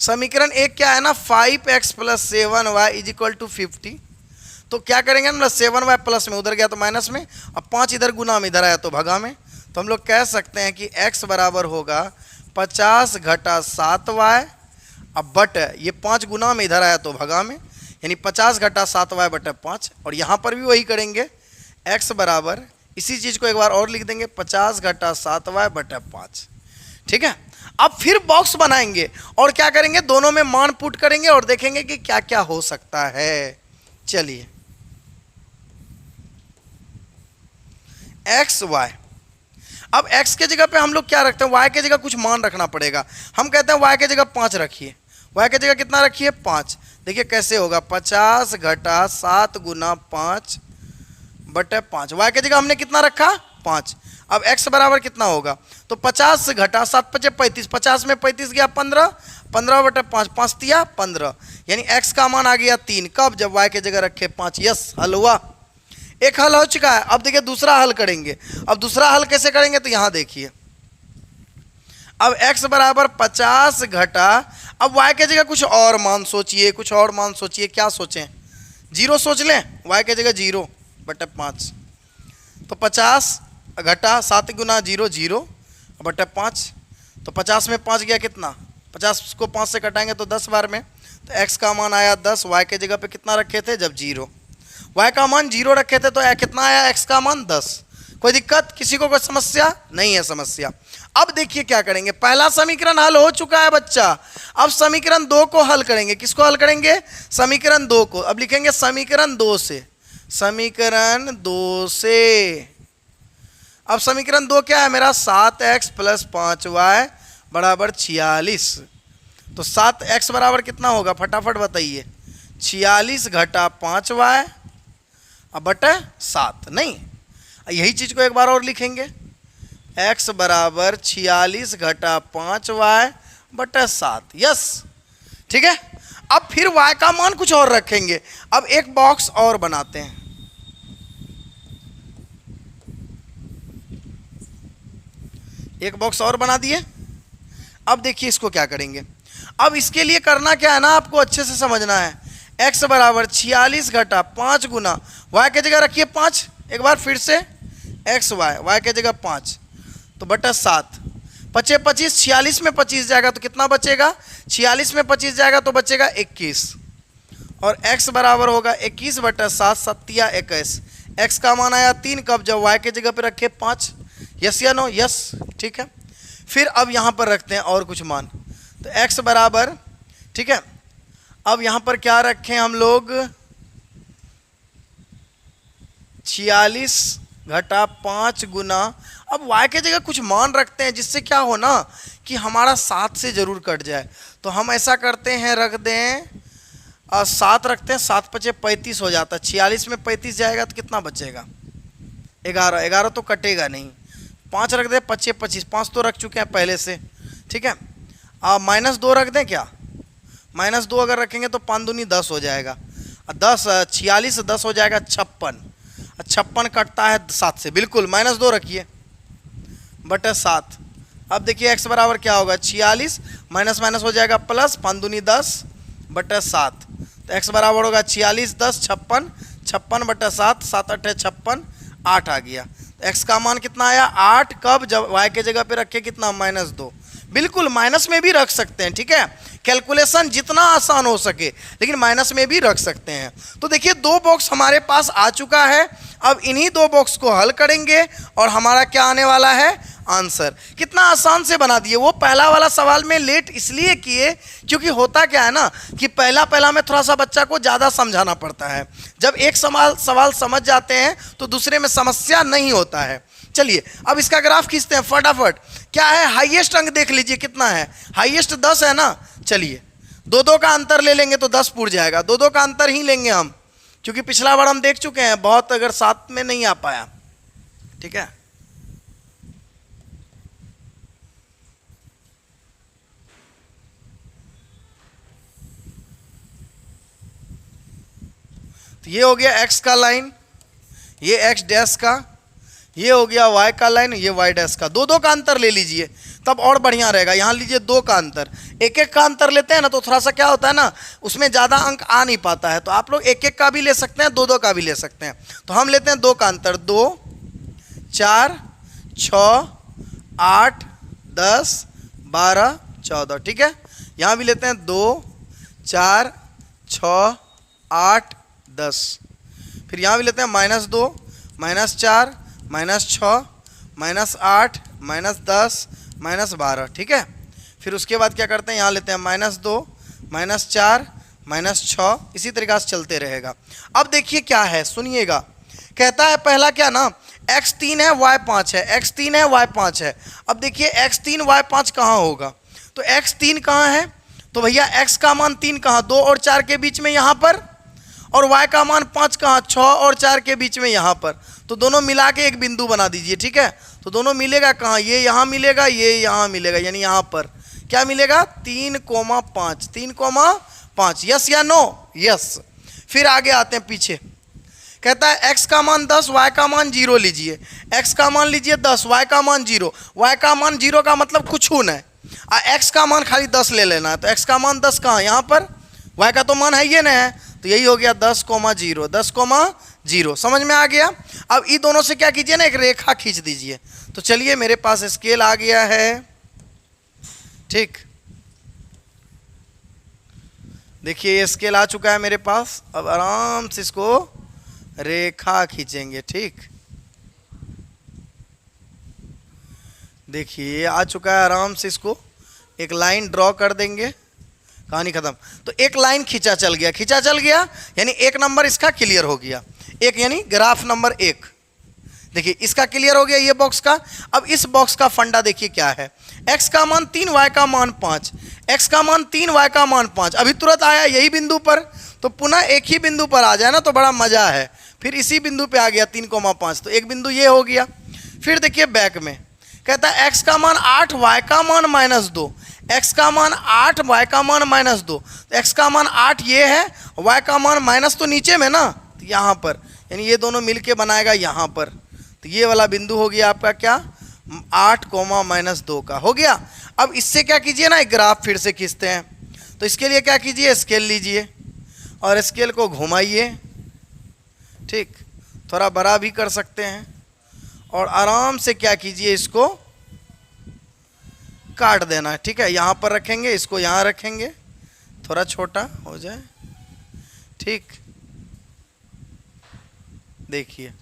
[SPEAKER 1] समीकरण 1 क्या है ना, 5x + 7y = 50। तो क्या करेंगे हम लोग, 7y प्लस में उधर गया तो माइनस में, अब 5 इधर गुना में, इधर आया तो भगा में। तो हम लोग कह सकते हैं कि x बराबर होगा 50 - 7y, अब बट ये 5 गुना में इधर आया तो भगा में, यानी 50 - 7y / 5। और यहाँ पर भी वही करेंगे, x बराबर, इसी चीज़ को एक बार और लिख देंगे, 50 - 7y / 5, ठीक है। अब फिर बॉक्स बनाएंगे और क्या करेंगे, दोनों में मान पुट करेंगे और देखेंगे कि क्या क्या हो सकता है। चलिए, एक्स वाई, अब x के जगह पे हम लोग क्या रखते हैं, y के जगह कुछ मान रखना पड़ेगा। हम कहते हैं y के जगह 5 रखिए, y के जगह कितना रखिए, 5। देखिए कैसे होगा, 50 - 7 × 5 / 5, y के जगह हमने कितना रखा, 5। अब x बराबर कितना होगा, तो 50 - 7 × 5 = 35, 50 में 35 गया 15, 15 / 5, 5 तिया 15, यानी x का मान आ गया 3। कब, जब y के जगह रखे 5। यस, हल हुआ, एक हल हो चुका है। अब देखिए दूसरा हल करेंगे। अब दूसरा हल कैसे करेंगे, तो यहां देखिए, अब x बराबर 50 घटा, अब y के जगह कुछ और मान सोचिए, कुछ और मान सोचिए, क्या सोचें, 0 सोच लें, y के जगह 0 / 5, तो 50 घटा 7 × 0 0 / 5, तो 50 में 5 गया कितना, 50 को 5 से कटाएंगे तो 10 बार में, तो x का मान आया 10। y के जगह पे कितना रखे थे, जब 0, y का मान 0 रखे थे तो कितना आया, x का मान 10। कोई दिक्कत, किसी को कोई समस्या नहीं है? समस्या। अब देखिए क्या करेंगे, पहला समीकरण हल हो चुका है बच्चा, अब समीकरण 2 को हल करेंगे। किसको हल करेंगे, समीकरण 2 को। अब लिखेंगे समीकरण 2 से, समीकरण 2 से, अब समीकरण 2 क्या है मेरा, 7x + 5y = 46। तो 7x बराबर कितना होगा, फटाफट बताइए, 46 घटा 5y बटे 7, नहीं, यही चीज़ को एक बार और लिखेंगे, x बराबर 46 घटा 5y बटे 7। यस, ठीक है। अब फिर y का मान कुछ और रखेंगे। अब एक बॉक्स और बनाते हैं, एक बॉक्स और बना दिए। अब देखिए इसको क्या करेंगे, अब इसके लिए करना क्या है ना, आपको अच्छे से समझना है। x बराबर 46 घटा 5 गुना, y के जगह रखिए 5, एक बार फिर से, x y के जगह 5, तो बटा 7, 25 25, 46 में 25 जाएगा तो कितना बचेगा, 46 में 25 जाएगा तो बचेगा 21, और x बराबर होगा 21 बटा 7, 7 × 21, x का मान आया 3। कब, जब y के जगह पे रखे 5। यस या नो, यस, ठीक है। फिर अब यहाँ पर रखते हैं और कुछ मान, तो x बराबर, ठीक है, अब यहाँ पर क्या रखें हम लोग, 46 घटा 5 गुना, अब y के जगह कुछ मान रखते हैं जिससे क्या हो ना कि हमारा 7 से ज़रूर कट जाए। तो हम ऐसा करते हैं, रख दें 7 रखते हैं, 7 × 5 = 35 हो जाता है, 46 में 35 जाएगा तो कितना बचेगा, 11, 11 तो कटेगा नहीं, 5 रख दें, 25 25, 5 तो रख चुके हैं पहले से, ठीक है। -2 रख दें क्या, -2 अगर रखेंगे तो 5 दूनी 10 हो जाएगा, 10 46 10 हो जाएगा 56, 56 कटता है 7 से, बिल्कुल, -2 रखिए बटे 7। अब देखिए x बराबर क्या होगा, 46 माइनस माइनस हो जाएगा प्लस, 5 दूनी 10 बटे 7, तो x बराबर होगा 46 10 56, 56 बटे 7, 7 8 56, 8 आ गया। तो x का मान कितना आया, 8। कब, जब y के जगह पे रखे कितना, -2, बिल्कुल माइनस में भी रख सकते हैं, ठीक है, कैलकुलेशन जितना आसान हो सके, लेकिन माइनस में भी रख सकते हैं। तो देखिए 2 बॉक्स हमारे पास आ चुका है, अब इन्हीं 2 बॉक्स को हल करेंगे और हमारा क्या आने वाला है, आंसर। कितना आसान से बना दिए। वो पहला वाला सवाल में लेट इसलिए किए क्योंकि होता क्या है ना कि पहला में थोड़ा सा बच्चा को ज़्यादा समझाना पड़ता है। जब एक सवाल समझ जाते हैं तो दूसरे में समस्या नहीं होता है। चलिए अब इसका ग्राफ खींचते हैं फटाफट। क्या है, हाईएस्ट अंक देख लीजिए कितना है, हाईएस्ट 10 है ना। चलिए 2 का अंतर ले लेंगे तो 10 पूर जाएगा, 2 का अंतर ही लेंगे हम क्योंकि पिछला बार हम देख चुके हैं बहुत अगर साथ में नहीं आ पाया, ठीक है। तो ये हो गया x का लाइन, ये x डैश का, ये हो गया y का लाइन, ये y डैश का। दो दो का अंतर ले लीजिए तब और बढ़िया रहेगा। यहाँ लीजिए दो का अंतर, एक एक का अंतर लेते हैं ना तो थोड़ा सा क्या होता है ना, उसमें ज़्यादा अंक आ नहीं पाता है। तो आप लोग एक एक का भी ले सकते हैं, दो दो का भी ले सकते हैं। तो हम लेते हैं दो का अंतर, 2 4 6 8 10 12 14, ठीक है। यहाँ भी लेते हैं 2 4 6 8 10, फिर यहाँ भी लेते हैं -2 -4 -6 -8 -10 -12, ठीक है। फिर उसके बाद क्या करते हैं, यहाँ लेते हैं -2 -4 -6, इसी तरीक़ा से चलते रहेगा। अब देखिए क्या है, सुनिएगा। कहता है पहला क्या ना, x 3 है y 5 है, x 3 है y 5 है। अब देखिए x 3 y 5 कहाँ होगा, तो x 3 कहाँ है, तो भैया x का मान 3 कहाँ, 2 और 4 के बीच में यहाँ पर, और y का मान 5 कहाँ, 6 और 4 के बीच में यहाँ पर। तो दोनों मिला के एक बिंदु बना दीजिए, ठीक है। तो दोनों मिलेगा कहाँ, ये यहाँ मिलेगा, ये यहाँ मिलेगा, यानी यहाँ पर क्या मिलेगा 3,5, 3,5, यस या नो, यस। फिर आगे आते हैं पीछे, कहता है x का मान 10, y का मान 0 लीजिए। x का मान लीजिए 10, y का मान 0। y का मान 0 का मतलब कुछ नहीं, x का मान खाली 10 ले लेना है। तो x का मान 10 कहाँ, यहाँ पर, y का तो मान है ये ना, तो यही हो गया 10,0, 10,0। समझ में आ गया। अब ये दोनों से क्या कीजिए ना, एक रेखा खींच दीजिए। तो चलिए मेरे पास स्केल आ गया है, ठीक। देखिए ये स्केल आ चुका है मेरे पास। अब आराम से इसको रेखा खींचेंगे, ठीक। देखिए ये आ चुका है, आराम से इसको एक लाइन ड्रॉ कर देंगे, कहानी खत्म। तो एक लाइन खींचा चल गया, खींचा चल गया, यानी एक नंबर इसका क्लियर हो गया, एक यानी ग्राफ नंबर 1। देखिए इसका क्लियर हो गया ये बॉक्स का। अब इस बॉक्स का फंडा देखिए क्या है, x का मान 3, y का मान 5, x का मान 3, y का मान 5। अभी तुरंत आया यही बिंदु पर, तो पुनः एक ही बिंदु पर आ जाए ना तो बड़ा मजा है। फिर इसी बिंदु पे आ गया 3,5, तो एक बिंदु ये हो गया। फिर देखिए बैक में कहता है x का मान 8, y का मान -2, x का मान 8, y का मान -2। तो x का मान 8 ये है, y का मान माइनस तो नीचे में ना, तो यहाँ पर, यानी ये दोनों मिलके बनाएगा यहाँ पर। तो ये वाला बिंदु हो गया आपका क्या, 8, -2 का हो गया। अब इससे क्या कीजिए ना, एक ग्राफ फिर से खींचते हैं। तो इसके लिए क्या कीजिए, स्केल लीजिए और स्केल को घुमाइए, ठीक। थोड़ा बड़ा भी कर सकते हैं, और आराम से क्या कीजिए, इसको काट देना है, ठीक है। यहाँ पर रखेंगे, इसको यहाँ रखेंगे, थोड़ा छोटा हो जाए, ठीक। देखिए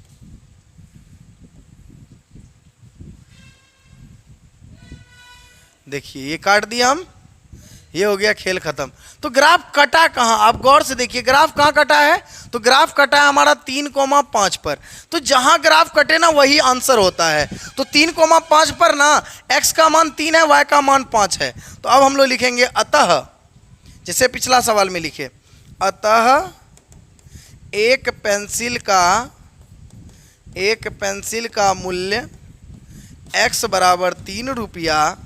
[SPEAKER 1] देखिए ये काट दिया हम, ये हो गया खेल खत्म। तो ग्राफ कटा कहाँ, आप गौर से देखिए ग्राफ कहाँ कटा है, तो ग्राफ कटा है हमारा 3,5 पर। तो जहाँ ग्राफ कटे ना वही आंसर होता है। तो 3,5 पर ना x का मान 3 है, y का मान 5 है। तो अब हम लोग लिखेंगे अतः, जैसे पिछला सवाल में लिखे, अतः एक पेंसिल का मूल्य x बराबर 3 रुपया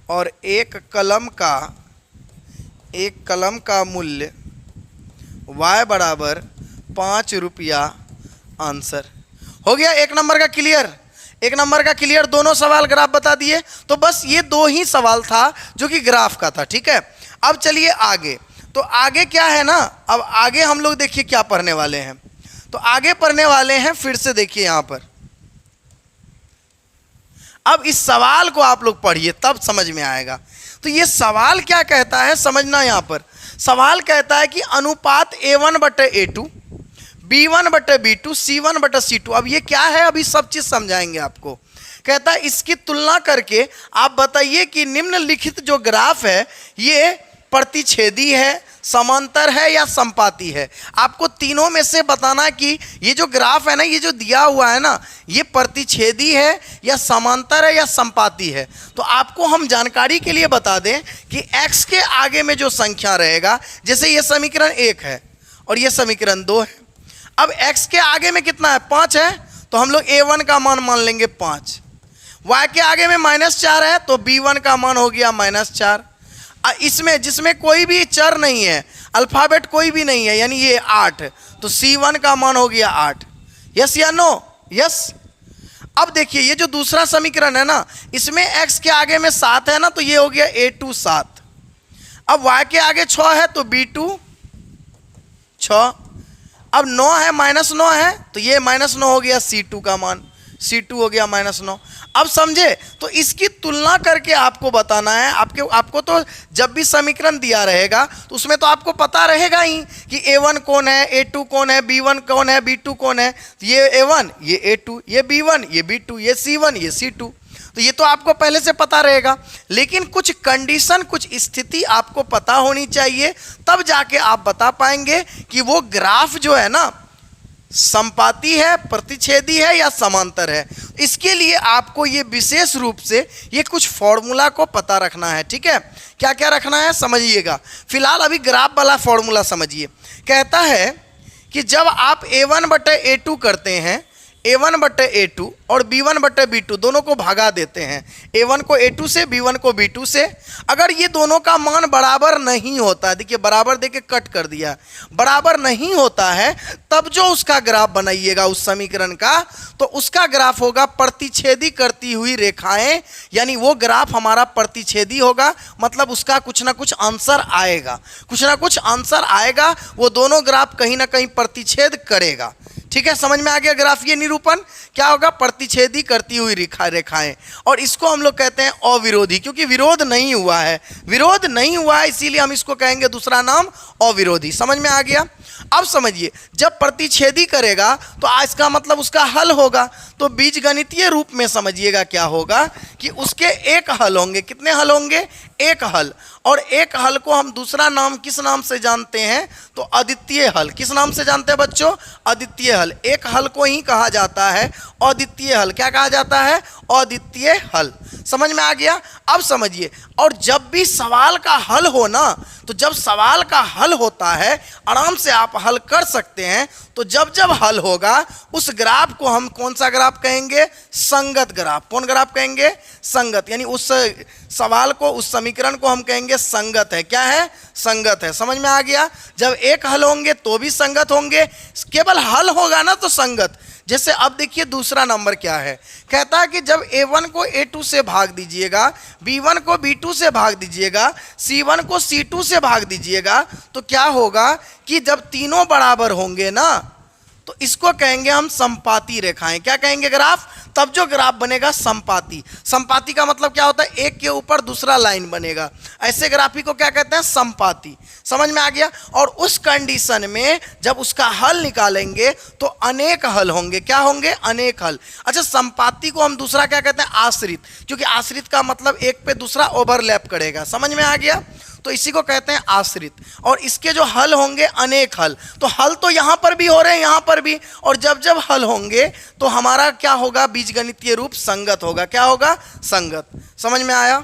[SPEAKER 1] और एक कलम का मूल्य y बराबर 5 रुपया। आंसर हो गया एक नंबर का क्लियर। एक नंबर का क्लियर, दोनों सवाल ग्राफ बता दिए। तो बस ये दो ही सवाल था जो कि ग्राफ का था, ठीक है। अब चलिए आगे। तो आगे क्या है ना, अब आगे हम लोग देखिए क्या पढ़ने वाले हैं। तो आगे पढ़ने वाले हैं, फिर से देखिए यहाँ पर। अब इस सवाल को आप लोग पढ़िए तब समझ में आएगा। तो ये सवाल क्या कहता है समझना। यहाँ पर सवाल कहता है कि अनुपात A1/A2, B1/B2, C1/C2। अब ये क्या है, अभी सब चीज़ समझाएंगे आपको। कहता है इसकी तुलना करके आप बताइए कि निम्नलिखित जो ग्राफ है ये प्रतिच्छेदी है, समांतर है या संपाती है। आपको तीनों में से बताना है कि ये जो ग्राफ है ना, ये जो दिया हुआ है ना, ये प्रतिच्छेदी है या समांतर है या संपाती है। तो आपको हम जानकारी के लिए बता दें कि x के आगे में जो संख्या रहेगा, जैसे ये समीकरण 1 है और ये समीकरण 2 है। अब x के आगे में कितना है, 5 है, तो हम लोग a1 का मान मान लेंगे 5। y के आगे में -4 है, तो b1 का मान हो गया -4। इसमें जिसमें कोई भी चर नहीं है, अल्फाबेट कोई भी नहीं है, यानी ये 8, तो c1 का मान हो गया 8। यस या नो? यस। अब देखिए ये जो दूसरा समीकरण है ना, इसमें x के आगे में 7 है ना, तो ये हो गया a2 7। अब y के आगे 6 है, तो b2 6। अब 9 है, -9 है, तो ये -9 हो गया c2 का मान, c2 हो गया -9। अब समझे? तो इसकी तुलना करके आपको बताना है। आपको तो जब भी समीकरण दिया रहेगा तो उसमें तो आपको पता रहेगा ही कि a1 कौन है, a2 कौन है, b1 कौन है, b2 कौन है। ये a1, ये a2, ये b1, ये b2, ये c1, ये c2, तो ये तो आपको पहले से पता रहेगा। लेकिन कुछ कंडीशन, कुछ स्थिति आपको पता होनी चाहिए, तब जाके आप बता पाएंगे कि वो ग्राफ जो है ना समपाती है, प्रतिच्छेदी है या समांतर है। इसके लिए आपको ये विशेष रूप से ये कुछ फॉर्मूला को पता रखना है। ठीक है, क्या क्या रखना है समझिएगा। फिलहाल अभी ग्राफ वाला फॉर्मूला समझिए। कहता है कि जब आप a1/a2 करते हैं, a1/a2 और b1/b2 दोनों को भगा देते हैं, a1 को a2 से, b1 को b2 से। अगर ये दोनों का मान बराबर नहीं होता, देखिए बराबर देके कट कर दिया, बराबर नहीं होता है, तब जो उसका ग्राफ बनाइएगा उस समीकरण का, तो उसका ग्राफ होगा प्रतिच्छेदी करती हुई रेखाएं, यानी वो ग्राफ हमारा प्रतिच्छेदी होगा। मतलब उसका कुछ ना कुछ आंसर आएगा, कुछ ना कुछ आंसर आएगा, वो दोनों ग्राफ कहीं ना कहीं प्रतिच्छेद करेगा। ठीक है, समझ में आ गया ग्राफ? ये निरूपण क्या होगा, प्रतिच्छेदी करती हुई रेखाएं, और इसको हम लोग कहते हैं अविरोधी, क्योंकि विरोध नहीं हुआ है, विरोध नहीं हुआ है, इसीलिए हम इसको कहेंगे दूसरा नाम अविरोधी। समझ में आ गया? अब समझिए, जब प्रतिच्छेदी करेगा तो इसका मतलब उसका हल होगा। तो बीजगणितीय रूप में समझिएगा क्या होगा कि उसके एक हल होंगे। कितने हल होंगे? एक हल। और एक हल को हम दूसरा नाम किस नाम से जानते हैं? तो अद्वितीय हल। किस नाम से जानते हैं बच्चों? अद्वितीय हल। एक हल को ही कहा जाता है अद्वितीय हल। क्या कहा जाता है? अद्वितीय हल। समझ में आ गया? अब समझिए, और जब भी सवाल का हल हो ना, तो जब सवाल का हल होता है आराम से आप हल कर सकते हैं। तो जब जब हल होगा उस ग्राफ को हम कौन सा ग्राफ कहेंगे? संगत ग्राफ। कौन ग्राफ कहेंगे? संगत। यानी उस सवाल को, उस समीकरण को हम कहेंगे संगत है। क्या है? संगत है। समझ में आ गया? जब एक हल होंगे तो भी संगत होंगे, केवल हल होगा ना तो संगत। जैसे अब देखिए दूसरा नंबर क्या है, कहता है कि जब a1 को a2 से भाग दीजिएगा, b1 को b2 से भाग दीजिएगा, c1 को c2 से भाग दीजिएगा, तो क्या होगा कि जब तीनों बराबर होंगे ना, तो इसको कहेंगे हम समपाती रेखाएं। क्या कहेंगे? ग्राफ। तब जो ग्राफ बनेगा समपाती। समपाती का मतलब क्या होता है? एक के ऊपर दूसरा लाइन बनेगा, ऐसे ग्राफ को क्या कहते हैं? समपाती। समझ में आ गया? और उस कंडीशन में जब उसका हल निकालेंगे तो अनेक हल होंगे। क्या होंगे? अनेक हल। अच्छा, समपाती को हम दूसरा क्या कहते हैं? आश्रित, क्योंकि आश्रित का मतलब एक पे दूसरा ओवरलैप करेगा। समझ में आ गया? तो इसी को कहते हैं आश्रित। और इसके जो हल होंगे अनेक हल। तो हल तो यहाँ पर भी हो रहे हैं, यहाँ पर भी, और जब जब हल होंगे तो हमारा क्या होगा? बीजगणितीय रूप संगत होगा। क्या होगा? संगत। समझ में आया?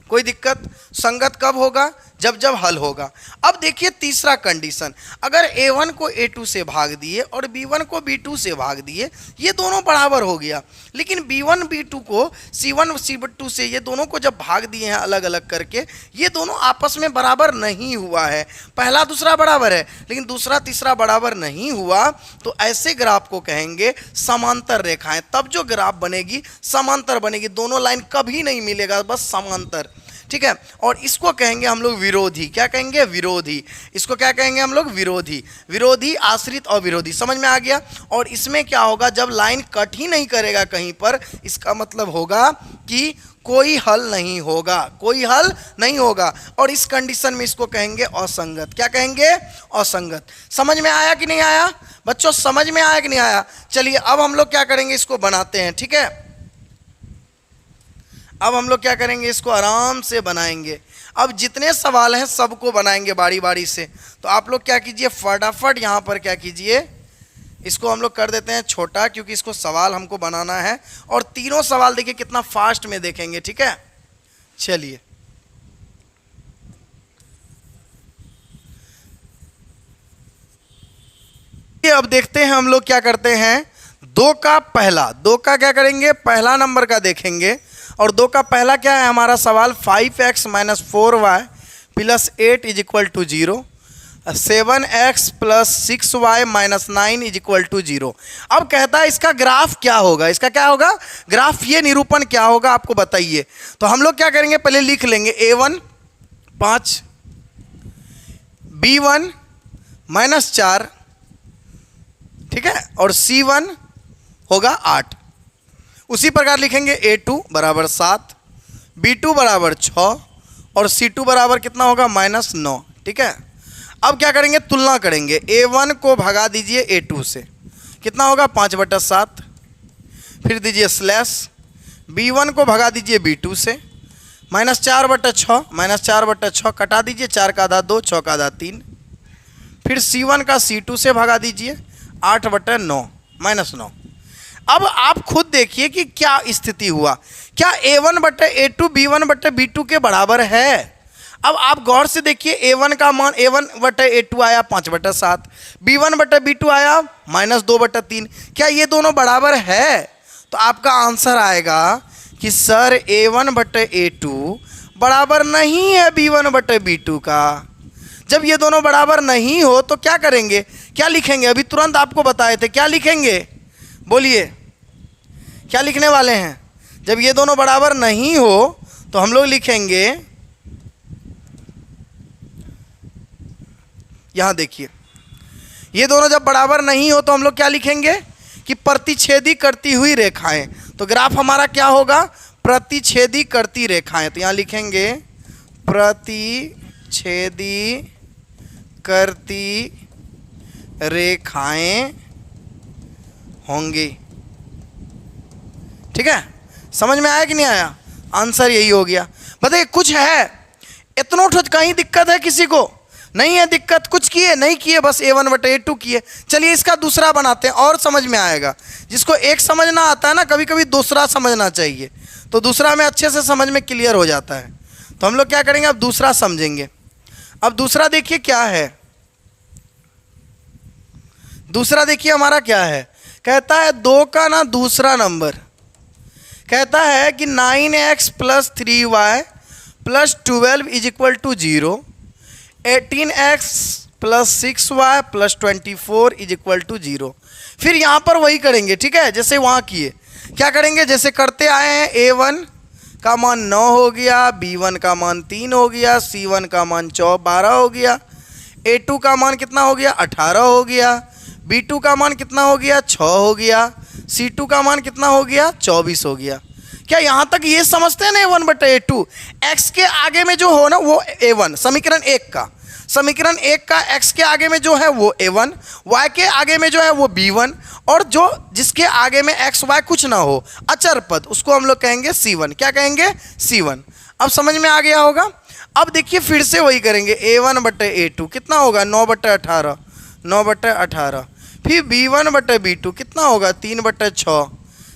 [SPEAKER 1] कोई दिक्कत? संगत कब होगा? जब जब हल होगा। अब देखिए तीसरा कंडीशन, अगर a1 को a2 से भाग दिए और b1 को b2 से भाग दिए, ये दोनों बराबर हो गया। लेकिन b1 b2 को c1 c2 से, ये दोनों को जब भाग दिए हैं अलग अलग करके, ये दोनों आपस में बराबर नहीं हुआ है। पहला दूसरा बराबर है लेकिन दूसरा तीसरा बराबर नहीं हुआ, तो ऐसे ग्राफ को कहेंगे समांतर रेखाएं। तब जो ग्राफ बनेगी समांतर बनेगी, दोनों लाइन कभी नहीं मिलेगा, बस समांतर। ठीक है, और इसको कहेंगे हम लोग विरोधी। क्या कहेंगे? विरोधी। इसको क्या कहेंगे हम लोग? विरोधी। विरोधी, आश्रित और विरोधी। समझ में आ गया? और इसमें क्या होगा? जब लाइन कट ही नहीं करेगा कहीं पर, इसका मतलब होगा कि कोई हल नहीं होगा, कोई हल नहीं होगा। और इस कंडीशन में इसको कहेंगे असंगत। क्या कहेंगे? असंगत। समझ में आया कि नहीं आया बच्चों? समझ में आया कि नहीं आया? चलिए अब हम लोग क्या करेंगे? इसको बनाते हैं। ठीक है, अब हम लोग क्या करेंगे? इसको आराम से बनाएंगे। अब जितने सवाल हैं सबको बनाएंगे बारी बारी से। तो आप लोग क्या कीजिए, फटाफट यहाँ पर क्या कीजिए, इसको हम लोग कर देते हैं छोटा, क्योंकि इसको सवाल हमको बनाना है। और तीनों सवाल देखिए कितना फास्ट में देखेंगे। ठीक है, चलिए अब देखते हैं हम लोग क्या करते हैं। दो का क्या करेंगे, पहला नंबर का देखेंगे। और दो का पहला क्या है हमारा सवाल, 5x minus 4y plus 8 is equal to 0, 7x plus 6y minus 9 is equal to 0। अब कहता है इसका ग्राफ क्या होगा, इसका क्या होगा ग्राफ, ये निरूपण क्या होगा आपको बताइए। तो हम लोग क्या करेंगे, पहले लिख लेंगे a1 5, b1 माइनस 4, ठीक है, और c1 होगा 8। उसी प्रकार लिखेंगे a2 बराबर 7, b2 बराबर 6 और c2 बराबर कितना होगा -9, ठीक है। अब क्या करेंगे, तुलना करेंगे, a1 को भगा दीजिए a2 से, कितना होगा 5/7, फिर दीजिए स्लैश, b1 को भगा दीजिए b2 से, -4/6, -4/6 कटा दीजिए, 4 का आधा 2, 6 का आधा 3, फिर c1 का c2 से भगा दीजिए, 8/9 -9। अब आप खुद देखिए कि क्या स्थिति हुआ, क्या a1/a2 b1/b2 के बराबर है। अब आप गौर से देखिए, a1 का मान a1/a2 आया 5/7, b1/b2 आया -2/3, क्या ये दोनों बराबर है। तो आपका आंसर आएगा कि सर a1/a2 बराबर नहीं है b1/b2 का। जब ये दोनों बराबर नहीं हो तो क्या करेंगे, क्या लिखेंगे, अभी तुरंत आपको बताए थे, क्या लिखेंगे बोलिए, क्या लिखने वाले हैं। जब ये दोनों बराबर नहीं हो तो हम लोग लिखेंगे, यहां देखिए, ये दोनों जब बराबर नहीं हो तो हम लोग क्या लिखेंगे कि प्रतिच्छेदी करती हुई रेखाएं। तो ग्राफ हमारा क्या होगा, प्रतिच्छेदी करती रेखाएं। तो यहां लिखेंगे प्रतिच्छेदी करती रेखाएं होंगी, ठीक है। समझ में आया कि नहीं आया, आंसर यही हो गया। बताइए कुछ है इतना कहीं दिक्कत है, किसी को नहीं है दिक्कत, कुछ किए नहीं किए, बस a1/a2 किए। चलिए इसका दूसरा बनाते हैं और समझ में आएगा। जिसको एक समझना आता है ना, कभी कभी दूसरा समझना चाहिए, तो दूसरा में अच्छे से समझ में क्लियर हो जाता है। तो हम लोग क्या करेंगे, अब दूसरा समझेंगे। अब दूसरा देखिए क्या है, दूसरा देखिए हमारा क्या है, कहता है 2 का ना दूसरा नंबर, कहता है कि 9x plus 3y plus 12 is equal to 0, 18x plus 6y plus 24 is equal to 0। फिर यहाँ पर वही करेंगे, ठीक है, जैसे वहाँ किए। क्या करेंगे, जैसे करते आए हैं, a1 का मान 9 हो गया, b1 का मान 3 हो गया, c1 का मान 12 हो गया, a2 का मान कितना हो गया 18 हो गया, b2 का मान कितना हो गया 6 हो गया, c2 का मान कितना हो गया 24 हो गया। क्या यहाँ तक ये समझते हैं ना, a1/a2 x के आगे में जो हो ना वो a1, समीकरण 1 का, समीकरण 1 का x के आगे में जो है वो a1, y के आगे में जो है वो b1, और जो जिसके आगे में x y कुछ ना हो, अचर पद, उसको हम लोग कहेंगे c1। क्या कहेंगे, c1। अब समझ में आ गया होगा। अब देखिए फिर से वही करेंगे, a1/a2 कितना होगा 9/18, 9/18, फिर b1/b2 कितना होगा 3/6,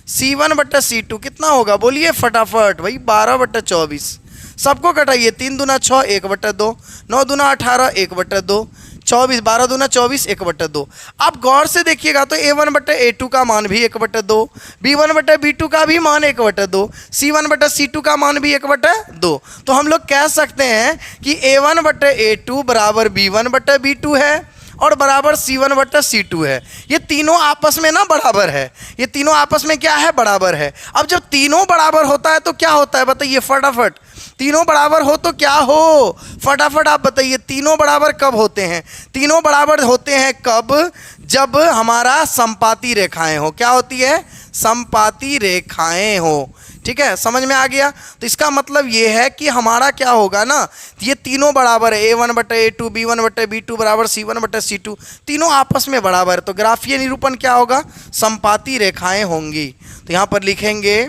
[SPEAKER 1] c1/c2 कितना होगा बोलिए फटाफट भाई 12/24। सबको कटाइए, 3 दूना 6 1/2, 9 दूना 18 1/2, 24 12 दूना 24 1/2। आप गौर से देखिएगा तो a1/a2 का मान भी 1/2, b1/b2 का भी मान 1/2, c1/c2 का मान भी 1/2। तो हम लोग कह सकते हैं कि a1/a2 बराबर b1/b2 है और बराबर c1/c2 है। ये तीनों आपस में ना बराबर है, ये तीनों आपस में क्या है, बराबर है। अब जब तीनों बराबर होता है तो क्या होता है बताइए फटाफट, तीनों बराबर हो तो क्या हो, फटाफट आप बताइए। तीनों बराबर कब होते हैं, तीनों बराबर होते हैं कब, जब हमारा समपाती रेखाएं हो। क्या होती है, समपाती रेखाएं हो, ठीक है, समझ में आ गया। तो इसका मतलब ये है कि हमारा क्या होगा ना, ये तीनों बराबर है, a1/a2 b1/b2 बराबर c1/c2, तीनों आपस में बराबर है। तो ग्राफीय निरूपण क्या होगा, समपाती रेखाएं होंगी। तो यहाँ पर लिखेंगे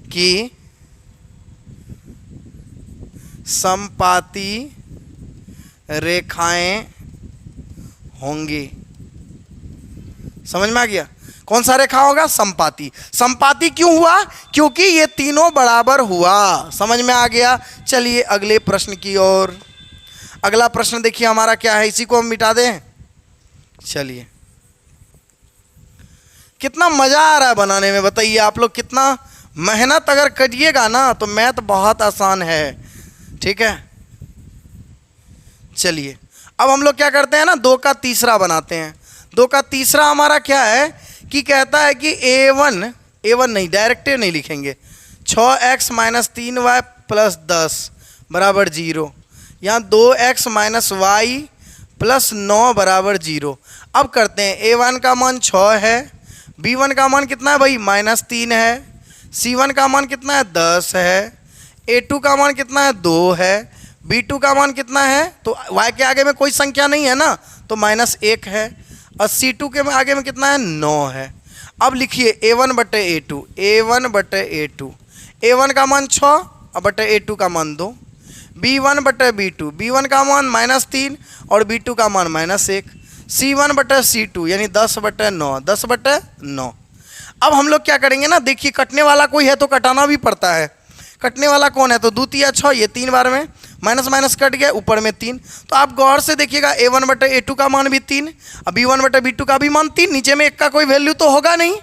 [SPEAKER 1] कि समपाती रेखाएं होंगी। समझ में आ गया, कौन सा रेखा होगा, समपाती। समपाती क्यों हुआ, क्योंकि ये तीनों बराबर हुआ। समझ में आ गया। चलिए अगले प्रश्न की ओर। अगला प्रश्न देखिए हमारा क्या है, इसी को हम मिटा दें। चलिए कितना मज़ा आ रहा है बनाने में, बताइए आप लोग। कितना मेहनत अगर करिएगा ना तो मैथ बहुत आसान है, ठीक है। चलिए अब हम लोग क्या करते हैं ना, 2 का तीसरा बनाते हैं। 2 का तीसरा हमारा क्या है कि कहता है कि a1 नहीं, डायरेक्ट नहीं लिखेंगे, 6x - 3y + 10 बराबर 0। यहाँ 2x - y + 9 बराबर 0। अब करते हैं, a1 का मान 6 है, b1 का मान कितना है भाई -3 है, c1 का मान कितना है 10 है, a2 का मान कितना है 2 है, b2 का मान कितना है, तो y के आगे में कोई संख्या नहीं है ना तो -1 है, और c2 के आगे में कितना है 9 है। अब लिखिए a1/a2, a1/a2, a1 का मान 6 और बटे a2 का मान 2, b1/b2, b1 का मान -3 और b2 का मान -1, c1/c2 यानी 10/9, 10/9। अब हम लोग क्या करेंगे ना, देखिए कटने वाला कोई है तो कटाना भी पड़ता है। कटने वाला कौन है, तो 2 × 6, ये 3 बार में माइनस माइनस कट गया, ऊपर में 3। तो आप गौर से देखिएगा, a1/a2 का मान भी 3 और b1/b2 का भी मान 3, नीचे में 1 का कोई वैल्यू तो होगा नहीं,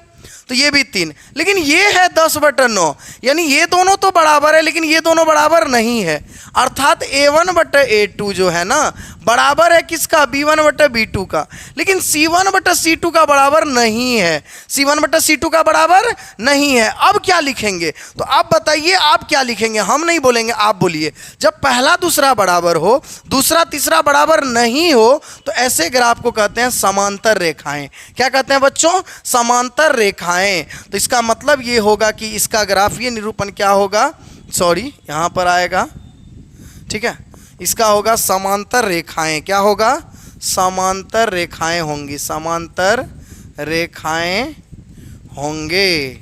[SPEAKER 1] तो ये भी 3। लेकिन ये है 10/9, यानी ये दोनों तो बराबर है लेकिन ये दोनों बराबर नहीं है। अर्थात a1/a2 जो है ना बराबर है किसका, b1/b2 का, लेकिन c1/c2 का बराबर नहीं है, c1/c2 का बराबर नहीं है। अब क्या लिखेंगे, तो आप बताइए आप क्या लिखेंगे, हम नहीं बोलेंगे, आप बोलिए। जब पहला दूसरा बराबर हो, दूसरा तीसरा बराबर नहीं हो, तो ऐसे ग्राफ को कहते हैं समांतर रेखाएं। क्या कहते हैं बच्चों, समांतर रेखाएं। तो इसका मतलब ये होगा कि इसका ग्राफ, ये निरूपण क्या होगा, सॉरी यहाँ पर आएगा, ठीक है, इसका होगा समांतर रेखाएं। क्या होगा, समांतर रेखाएं होंगी, समांतर रेखाएं होंगे।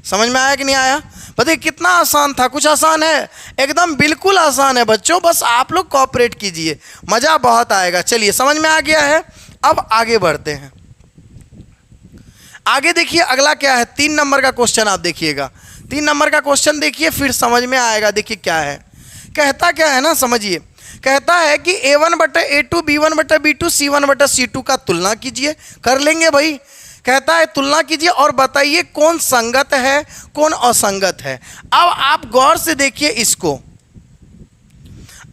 [SPEAKER 1] समझ में आया कि नहीं आया, बताइए कितना आसान था, कुछ आसान है, एकदम बिल्कुल आसान है बच्चों, बस आप लोग कोऑपरेट कीजिए, मज़ा बहुत आएगा। चलिए समझ में आ गया है, अब आगे बढ़ते हैं। आगे देखिए अगला क्या है, 3 नंबर का क्वेश्चन आप देखिएगा। 3 नंबर का क्वेश्चन देखिए फिर समझ में आएगा। देखिए क्या है, कहता क्या है ना, समझिए। कहता है कि a1/a2, b1/b2, c1/c2 का तुलना कीजिए। कर लेंगे भाई, कहता है तुलना कीजिए और बताइए कौन संगत है कौन असंगत है। अब आप गौर से देखिए इसको,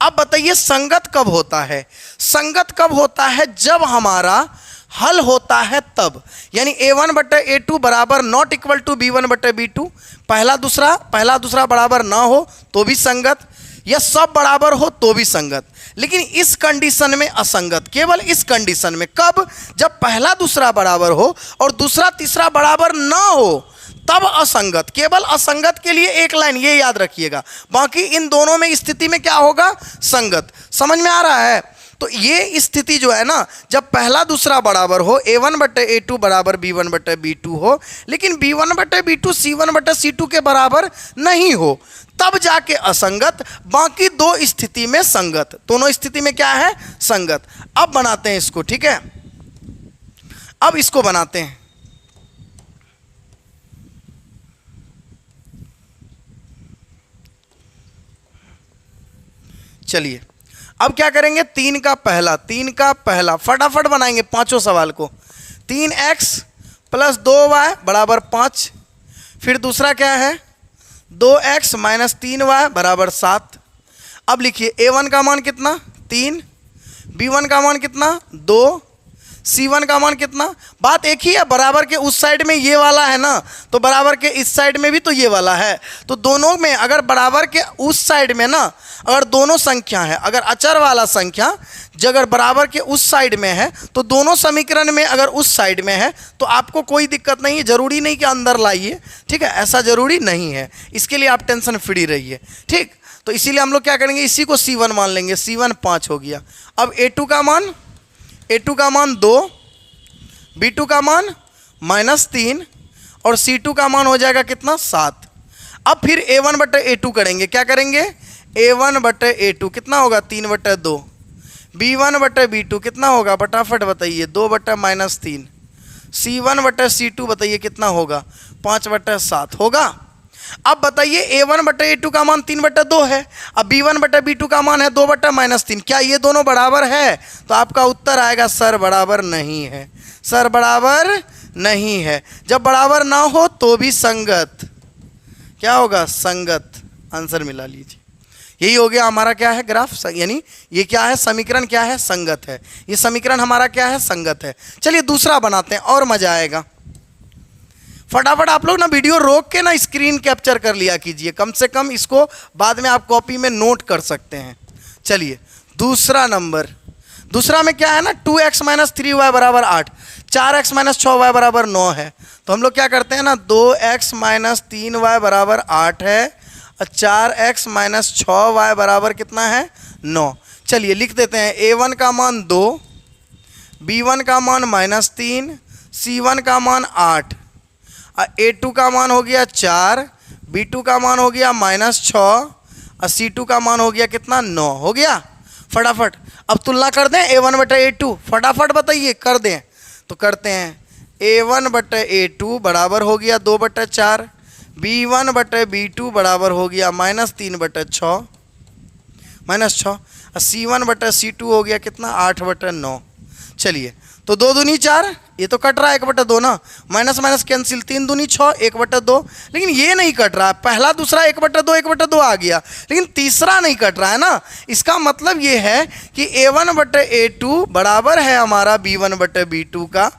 [SPEAKER 1] अब बताइए संगत कब होता है। संगत कब होता है, जब हमारा हल होता है तब, यानी a1/a2 बराबर नॉट इक्वल टू b1/b2, पहला दूसरा बराबर ना हो तो भी संगत, या सब बराबर हो तो भी संगत। लेकिन इस कंडीशन में असंगत, केवल इस कंडीशन में। कब, जब पहला दूसरा बराबर हो और दूसरा तीसरा बराबर ना हो तब असंगत। केवल असंगत के लिए एक लाइन ये याद रखिएगा, बाकी इन दोनों में स्थिति में क्या होगा, संगत। समझ में आ रहा है। तो ये स्थिति जो है ना, जब पहला दूसरा बराबर हो, a1/a2 बराबर b1/b2 हो, लेकिन b1/b2 c1/c2 के बराबर नहीं हो, तब जाके असंगत। बाकी 2 स्थिति में संगत, दोनों स्थिति में क्या है, संगत। अब बनाते हैं इसको, ठीक है, अब इसको बनाते हैं। चलिए अब क्या करेंगे, 3 का पहला फटाफट बनाएंगे पांचों सवाल को। 3x + 2y बराबर 5, फिर दूसरा क्या है 2x - 3y बराबर 7। अब लिखिए a1 का मान कितना 3, b1 का मान कितना 2, c1 का मान कितना। बात एक ही है, बराबर के उस साइड में ये वाला है ना, तो बराबर के इस साइड में भी तो ये वाला है। तो दोनों में अगर बराबर के उस साइड में ना, अगर दोनों संख्या है, अगर अचर वाला संख्या अगर बराबर के उस साइड में है, तो दोनों समीकरण में अगर उस साइड में है तो आपको कोई दिक्कत नहीं है। जरूरी नहीं कि अंदर लाइए, ठीक है, ऐसा जरूरी नहीं है, इसके लिए आप टेंशन फ्री रहिए, ठीक। तो इसीलिए हम लोग क्या करेंगे, इसी को c1 मान लेंगे, c1 5 हो गया। अब a2 का मान 2, b2 का मान -3 और c2 का मान हो जाएगा कितना 7। अब फिर a1/a2 करेंगे, क्या करेंगे, a1/a2 कितना होगा 3/2, b1/b2 कितना होगा, फटाफट बताइए 2/-3, c1/c2 बताइए कितना होगा 5/7 होगा। अब बताइए a1/a2 का मान 3/2 है, अब b1/b2 का मान है 2/-3, क्या ये दोनों बराबर है, तो आपका उत्तर आएगा सर बराबर नहीं है, सर बराबर नहीं है। जब बराबर ना हो तो भी संगत, क्या होगा, संगत। आंसर मिला लीजिए। यही हो गया हमारा क्या है, ग्राफ, यानी ये क्या है, समीकरण क्या है, संगत है। ये समीकरण हमारा क्या है, संगत है। चलिए दूसरा बनाते हैं और मजा आएगा। फटाफट आप लोग ना वीडियो रोक के ना स्क्रीन कैप्चर कर लिया कीजिए, कम से कम इसको बाद में आप कॉपी में नोट कर सकते हैं। चलिए दूसरा नंबर, दूसरा में क्या है ना, 2x - 3y बराबर 8, 4x - 6y बराबर 9 है। तो हम लोग क्या करते हैं ना, 2x - 3y बराबर 8 है और 4x - 6y बराबर कितना है, 9। चलिए लिख देते हैं, a1 का मान 2, b1 का मान -3, c1 का मान 8 और a2 का मान हो गया 4, b2 का मान हो गया -6 और c2 का मान हो गया कितना, 9 हो गया। फटाफट अब तुलना कर दें a1/a2, फटाफट बताइए, कर दें तो करते हैं। a1/a2 बराबर हो गया 2/4, b1/b2 बराबर हो गया -3/6 और c1/c2 हो गया कितना, 8/9। चलिए तो 2 दूनी 4, ये तो कट रहा है 1/2 ना, माइनस माइनस कैंसिल, 3 दूनी 6, 1/2। लेकिन ये नहीं कट रहा है, पहला दूसरा 1/2 1/2 आ गया, लेकिन तीसरा नहीं कट रहा है ना। इसका मतलब ये है कि a1/a2 बराबर है हमारा b1/b2 का,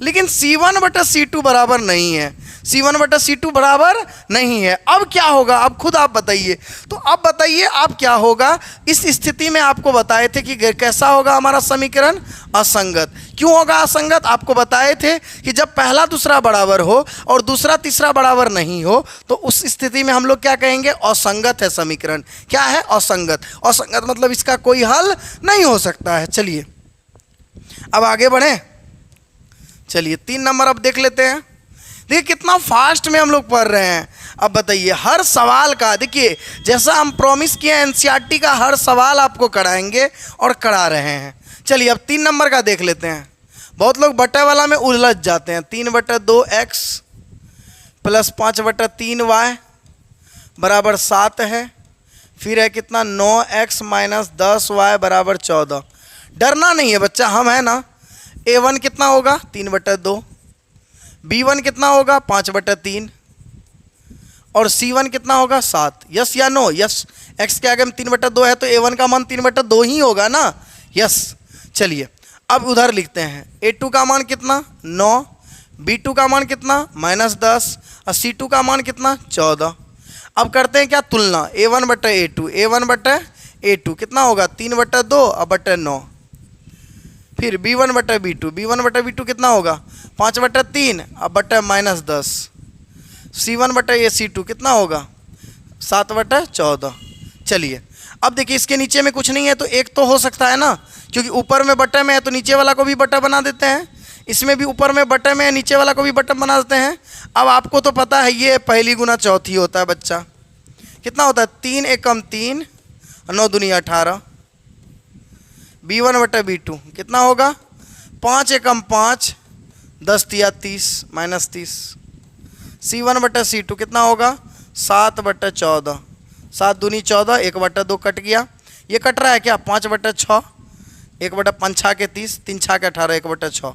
[SPEAKER 1] लेकिन c1/c2 बराबर नहीं है, c1/c2 बराबर नहीं है। अब क्या होगा, अब खुद आप बताइए। तो अब बताइए अब क्या होगा। इस स्थिति में आपको बताए थे कि कैसा होगा हमारा समीकरण, असंगत। क्यों होगा असंगत, आपको बताए थे कि जब पहला दूसरा बराबर हो और दूसरा तीसरा बराबर नहीं हो तो उस स्थिति में हम लोग क्या कहेंगे, असंगत है समीकरण। क्या है, असंगत। असंगत मतलब इसका कोई हल नहीं हो सकता है। चलिए अब आगे बढ़ें। चलिए 3 नंबर अब देख लेते हैं। देखिए कितना फास्ट में हम लोग पढ़ रहे हैं। अब बताइए हर सवाल का, देखिए जैसा हम प्रॉमिस किए एनसीईआरटी का हर सवाल आपको कराएंगे और करा रहे हैं। चलिए अब 3 नंबर का देख लेते हैं। बहुत लोग बटे वाला में उलझ जाते हैं। 3/2x प्लस 5/3y बराबर 7 है। फिर है कितना, 9x - 10y बराबर 14। डरना नहीं है बच्चा, हम है ना। a1 कितना होगा, 3/2, b1 कितना होगा, 5/3 और c1 कितना होगा, 7। यस या नो, यस। x के आगे में 3/2 है तो a1 का मान 3/2 ही होगा ना, यस। चलिए अब उधर लिखते हैं। a2 का मान कितना, 9, b2 का मान कितना, -10 और c2 का मान कितना, 14। अब करते हैं क्या, तुलना। a1/a2, a1/a2 कितना होगा, 3/2 और 9। फिर b1/b2, b1/b2 कितना होगा, 5/3 अब -10। c1/c2 कितना होगा, 7/14। चलिए अब देखिए इसके नीचे में कुछ नहीं है तो एक तो हो सकता है ना, क्योंकि ऊपर में बटे में है तो नीचे वाला को भी बटा बना देते हैं। इसमें भी ऊपर में बटे में है, नीचे वाला को भी बटा बना देते हैं। अब आपको तो पता है ये पहली गुना चौथी होता है बच्चा। कितना होता है, 3 एकम 3 और 9 दूनी 18। b1/b2 कितना होगा, 5 एकम 5, 10 तिया 30 -30। c1/c2 कितना होगा, 7/14, 7 दूनी 14, 1/2 कट गया। ये कट रहा है क्या, 5/6, 1/5 के 30, 3 6 के 18, 1/6।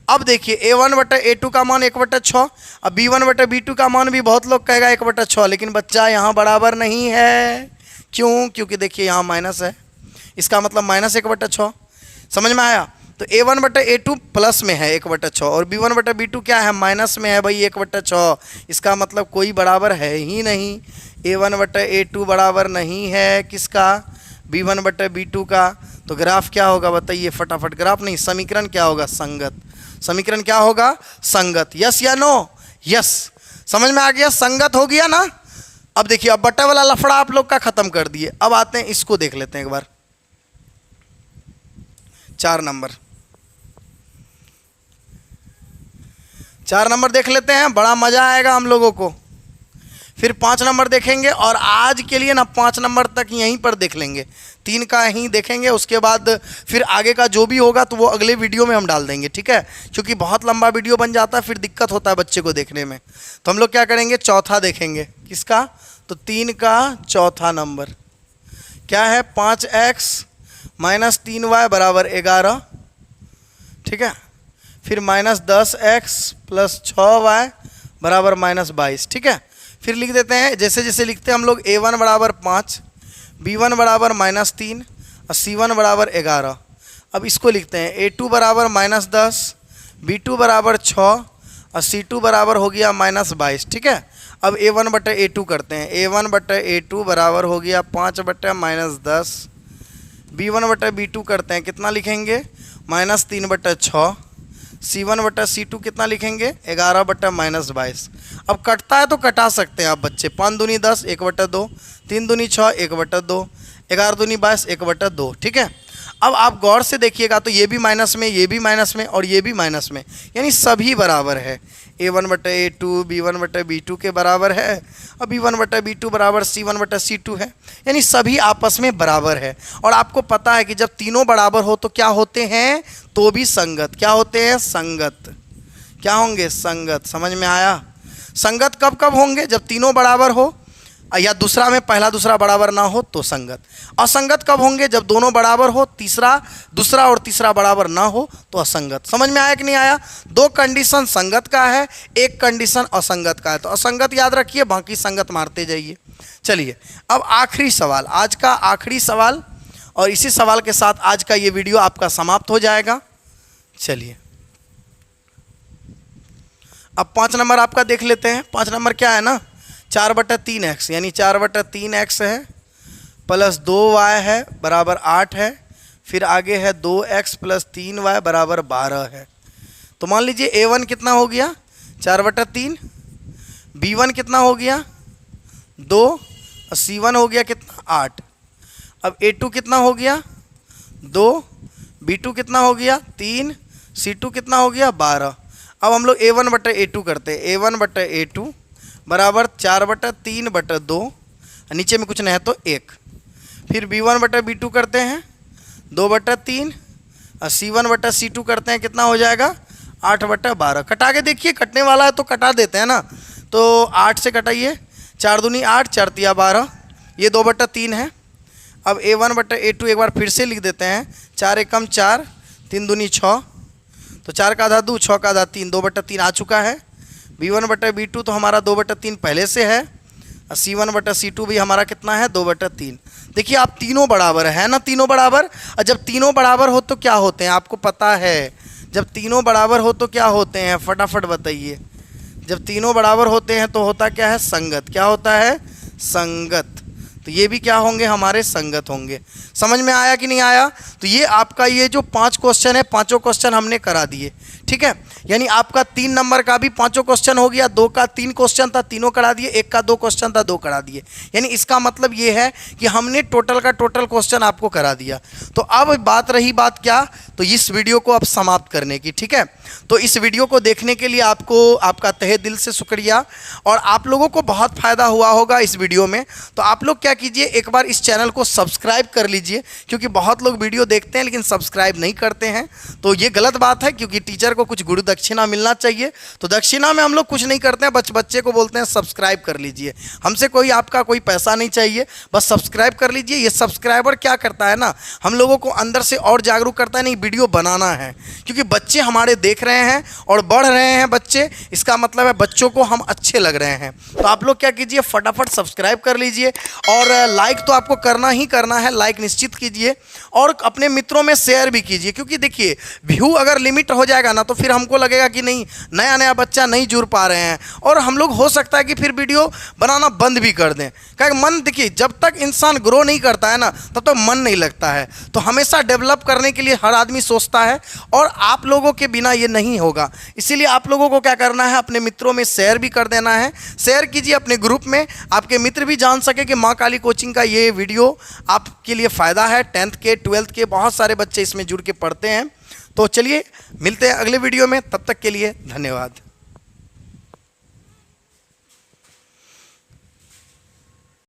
[SPEAKER 1] अब देखिए a1/a2 का मान 1/6 और b1/b2 का मान भी बहुत लोग कहेगा 1/6, लेकिन बच्चा यहाँ बराबर नहीं है। क्यों, क्योंकि देखिए यहाँ माइनस है, इसका मतलब -1/6। समझ में आया। तो a1/a2 प्लस में है 1/6 और b1/b2 क्या है, माइनस में है भाई 1/6। इसका मतलब कोई बराबर है ही नहीं। a1/a2 बराबर नहीं है किसका, b1/b2 का। तो ग्राफ क्या होगा बताइए फटाफट, ग्राफ नहीं समीकरण क्या होगा, संगत। समीकरण क्या होगा, संगत। यस या नो, यस। समझ में आ गया, संगत हो गया ना। अब देखिए अब बटे वाला लफड़ा आप लोग का खत्म कर दिए। अब आते हैं इसको देख लेते हैं एक बार। 4 नंबर, 4 नंबर देख लेते हैं, बड़ा मजा आएगा हम लोगों को। फिर 5 नंबर देखेंगे और आज के लिए ना 5 नंबर तक यहीं पर देख लेंगे, 3 का ही देखेंगे। उसके बाद फिर आगे का जो भी होगा तो वो अगले वीडियो में हम डाल देंगे, ठीक है। क्योंकि बहुत लंबा वीडियो बन जाता है, फिर दिक्कत होता है बच्चे को देखने में। तो हम लोग क्या करेंगे, चौथा देखेंगे। किसका, तो 3 का चौथा नंबर क्या है, 5x - 3y बराबर 11, ठीक है। फिर -10x + 6y बराबर -22, ठीक है। फिर लिख देते हैं जैसे जैसे लिखते हैं हम लोग, a1 बराबर 5, b1 बराबर -3 और c1 बराबर 11। अब इसको लिखते हैं a2 बराबर -10, b2 बराबर 6 और c2 बराबर हो गया -22, ठीक है। अब a1 बटा a2 करते हैं, a1 बटा a2 बराबर हो गया 5 बटा -10, b1 बटा b2 करते हैं, कितना लिखेंगे -3 बटा 6, c1 बटा c2 कितना लिखेंगे 11 बटा -22। अब कटता है तो कटा सकते हैं आप बच्चे, 5 दूनी 10 1 बटा 2, 3 दूनी 6 1 बटा 2, 11 दूनी 22 1 बटा 2, ठीक है। अब आप गौर से देखिएगा तो ये भी माइनस में, ये भी माइनस में और ये भी माइनस में, यानी सभी बराबर है। a1 बटा a2 b1 बटा b2 के बराबर है और b1 बटा b2 बराबर c1 बटा c2 है, यानी सभी आपस में बराबर है। और आपको पता है कि जब तीनों बराबर हो तो क्या होते हैं, तो भी संगत। क्या होते हैं, संगत। क्या होंगे, संगत। समझ में आया। संगत कब कब होंगे, जब तीनों बराबर हो या दूसरा में पहला दूसरा बराबर ना हो तो संगत। असंगत कब होंगे, जब दोनों बराबर हो, दूसरा और तीसरा बराबर ना हो तो असंगत। समझ में आया कि नहीं आया। 2 कंडीशन संगत का है, 1 कंडीशन असंगत का है। तो असंगत याद रखिए, बाकी संगत मारते जाइए। चलिए अब आखिरी सवाल, आज का आखिरी सवाल, और इसी सवाल के साथ आज का ये वीडियो आपका समाप्त हो जाएगा। चलिए अब 5 नंबर आपका देख लेते हैं। 5 नंबर क्या है ना, 4 बटा 3x, यानी 4 बटा 3x है प्लस 2y है बराबर 8 है। फिर आगे है 2x प्लस 3y बराबर 12 है। तो मान लीजिए a1 कितना हो गया 4 बटा 3, b1 कितना हो गया 2 और c1 हो गया कितना 8। अब a2 कितना हो गया 2, b2 कितना हो गया 3, c2 कितना हो गया 12। अब हम लोग a1 बटा a2 करते हैं, a1 बटा a2 बराबर 4 बटा 3 बटा 2, नीचे में कुछ नहीं है तो 1। फिर b1 बटा b2 करते हैं 2 बटा 3 और c1 बटा c2 करते हैं, कितना हो जाएगा 8 बटा 12। कटा के देखिए, कटने वाला है तो कटा देते हैं ना। तो 8 से कटाइए, 4 दूनी 8 4 तिया 12, ये 2 बटा 3 है। अब a1 बटा a2 एक बार फिर से लिख देते हैं, 4 एकम 4, 3 दूनी 6, तो 4 का आधा 2, 6 का आधा 3, 2 बटा 3 आ चुका है। b1 बटा b2 तो हमारा 2 बटा 3 पहले से है और c1 बटा c2 भी हमारा कितना है 2 बटा 3। देखिए आप तीनों बराबर है ना, तीनों बराबर। और जब तीनों बराबर हो तो क्या होते हैं, आपको पता है जब तीनों बराबर हो तो क्या होते हैं, फटाफट बताइए। जब तीनों बराबर होते हैं तो होता क्या है, संगत। क्या होता है, संगत। तो ये भी क्या होंगे, हमारे संगत होंगे। समझ में आया कि नहीं आया। तो ये आपका ये जो 5 क्वेश्चन है, 5 क्वेश्चन हमने करा दिए, ठीक है। यानी आपका 3 नंबर का भी 5 क्वेश्चन हो गया, 2 का 3 क्वेश्चन था, तीनों करा दिए, 1 का 2 क्वेश्चन था, 2 करा दिए। यानी इसका मतलब ये है कि हमने टोटल का टोटल क्वेश्चन आपको करा दिया। तो अब बात रही बात क्या, तो इस वीडियो को अब समाप्त करने की, ठीक है। तो इस वीडियो को देखने के लिए आपको आपका तहे दिल से शुक्रिया। और आप लोगों को बहुत फ़ायदा हुआ होगा इस वीडियो में। तो आप लोग क्या कीजिए, एक बार इस चैनल को सब्सक्राइब कर लीजिए, क्योंकि बहुत लोग वीडियो देखते हैं लेकिन सब्सक्राइब नहीं करते हैं। तो ये गलत बात है, क्योंकि टीचर को कुछ गुरु दक्षिणा मिलना चाहिए। तो दक्षिणा में हम लोग कुछ नहीं करते हैं, बच्चे को बोलते हैं सब्सक्राइब कर लीजिए। हमसे कोई आपका कोई पैसा नहीं चाहिए, बस सब्सक्राइब कर लीजिए। ये सब्सक्राइबर क्या करता है ना, हम लोगों को अंदर से और जागरूक करता है, नहीं वीडियो बनाना है। क्योंकि बच्चे हमारे देख रहे हैं और बढ़ रहे हैं बच्चे, इसका मतलब है बच्चों को हम अच्छे लग रहे हैं। तो आप लोग क्या कीजिए, फटाफट सब्सक्राइब कर लीजिए। और लाइक तो आपको करना ही करना है, लाइक निश्चित कीजिए और अपने मित्रों में शेयर भी कीजिए। क्योंकि देखिए व्यू अगर लिमिट हो जाएगा ना, तो फिर हमको लगेगा कि नहीं, नया नया बच्चा नहीं जुड़ पा रहे हैं, और हम लोग हो सकता है कि फिर वीडियो बनाना बंद भी कर दें। क्योंकि मन, देखिए जब तक इंसान ग्रो नहीं करता है ना, तब तक मन नहीं लगता है। तो हमेशा डेवलप करने के लिए हर आदमी सोचता है, और आप लोगों के बिना ये नहीं होगा। इसीलिए आप लोगों को क्या करना है, अपने मित्रों में शेयर भी कर देना है। शेयर कीजिए अपने ग्रुप में, आपके मित्र भी जान सके कि माँ काली कोचिंग का ये वीडियो आपके लिए फ़ायदा है। 10th के 12th के बहुत सारे बच्चे इसमें जुड़ के पढ़ते हैं। तो चलिए मिलते हैं अगले वीडियो में, तब तक के लिए धन्यवाद।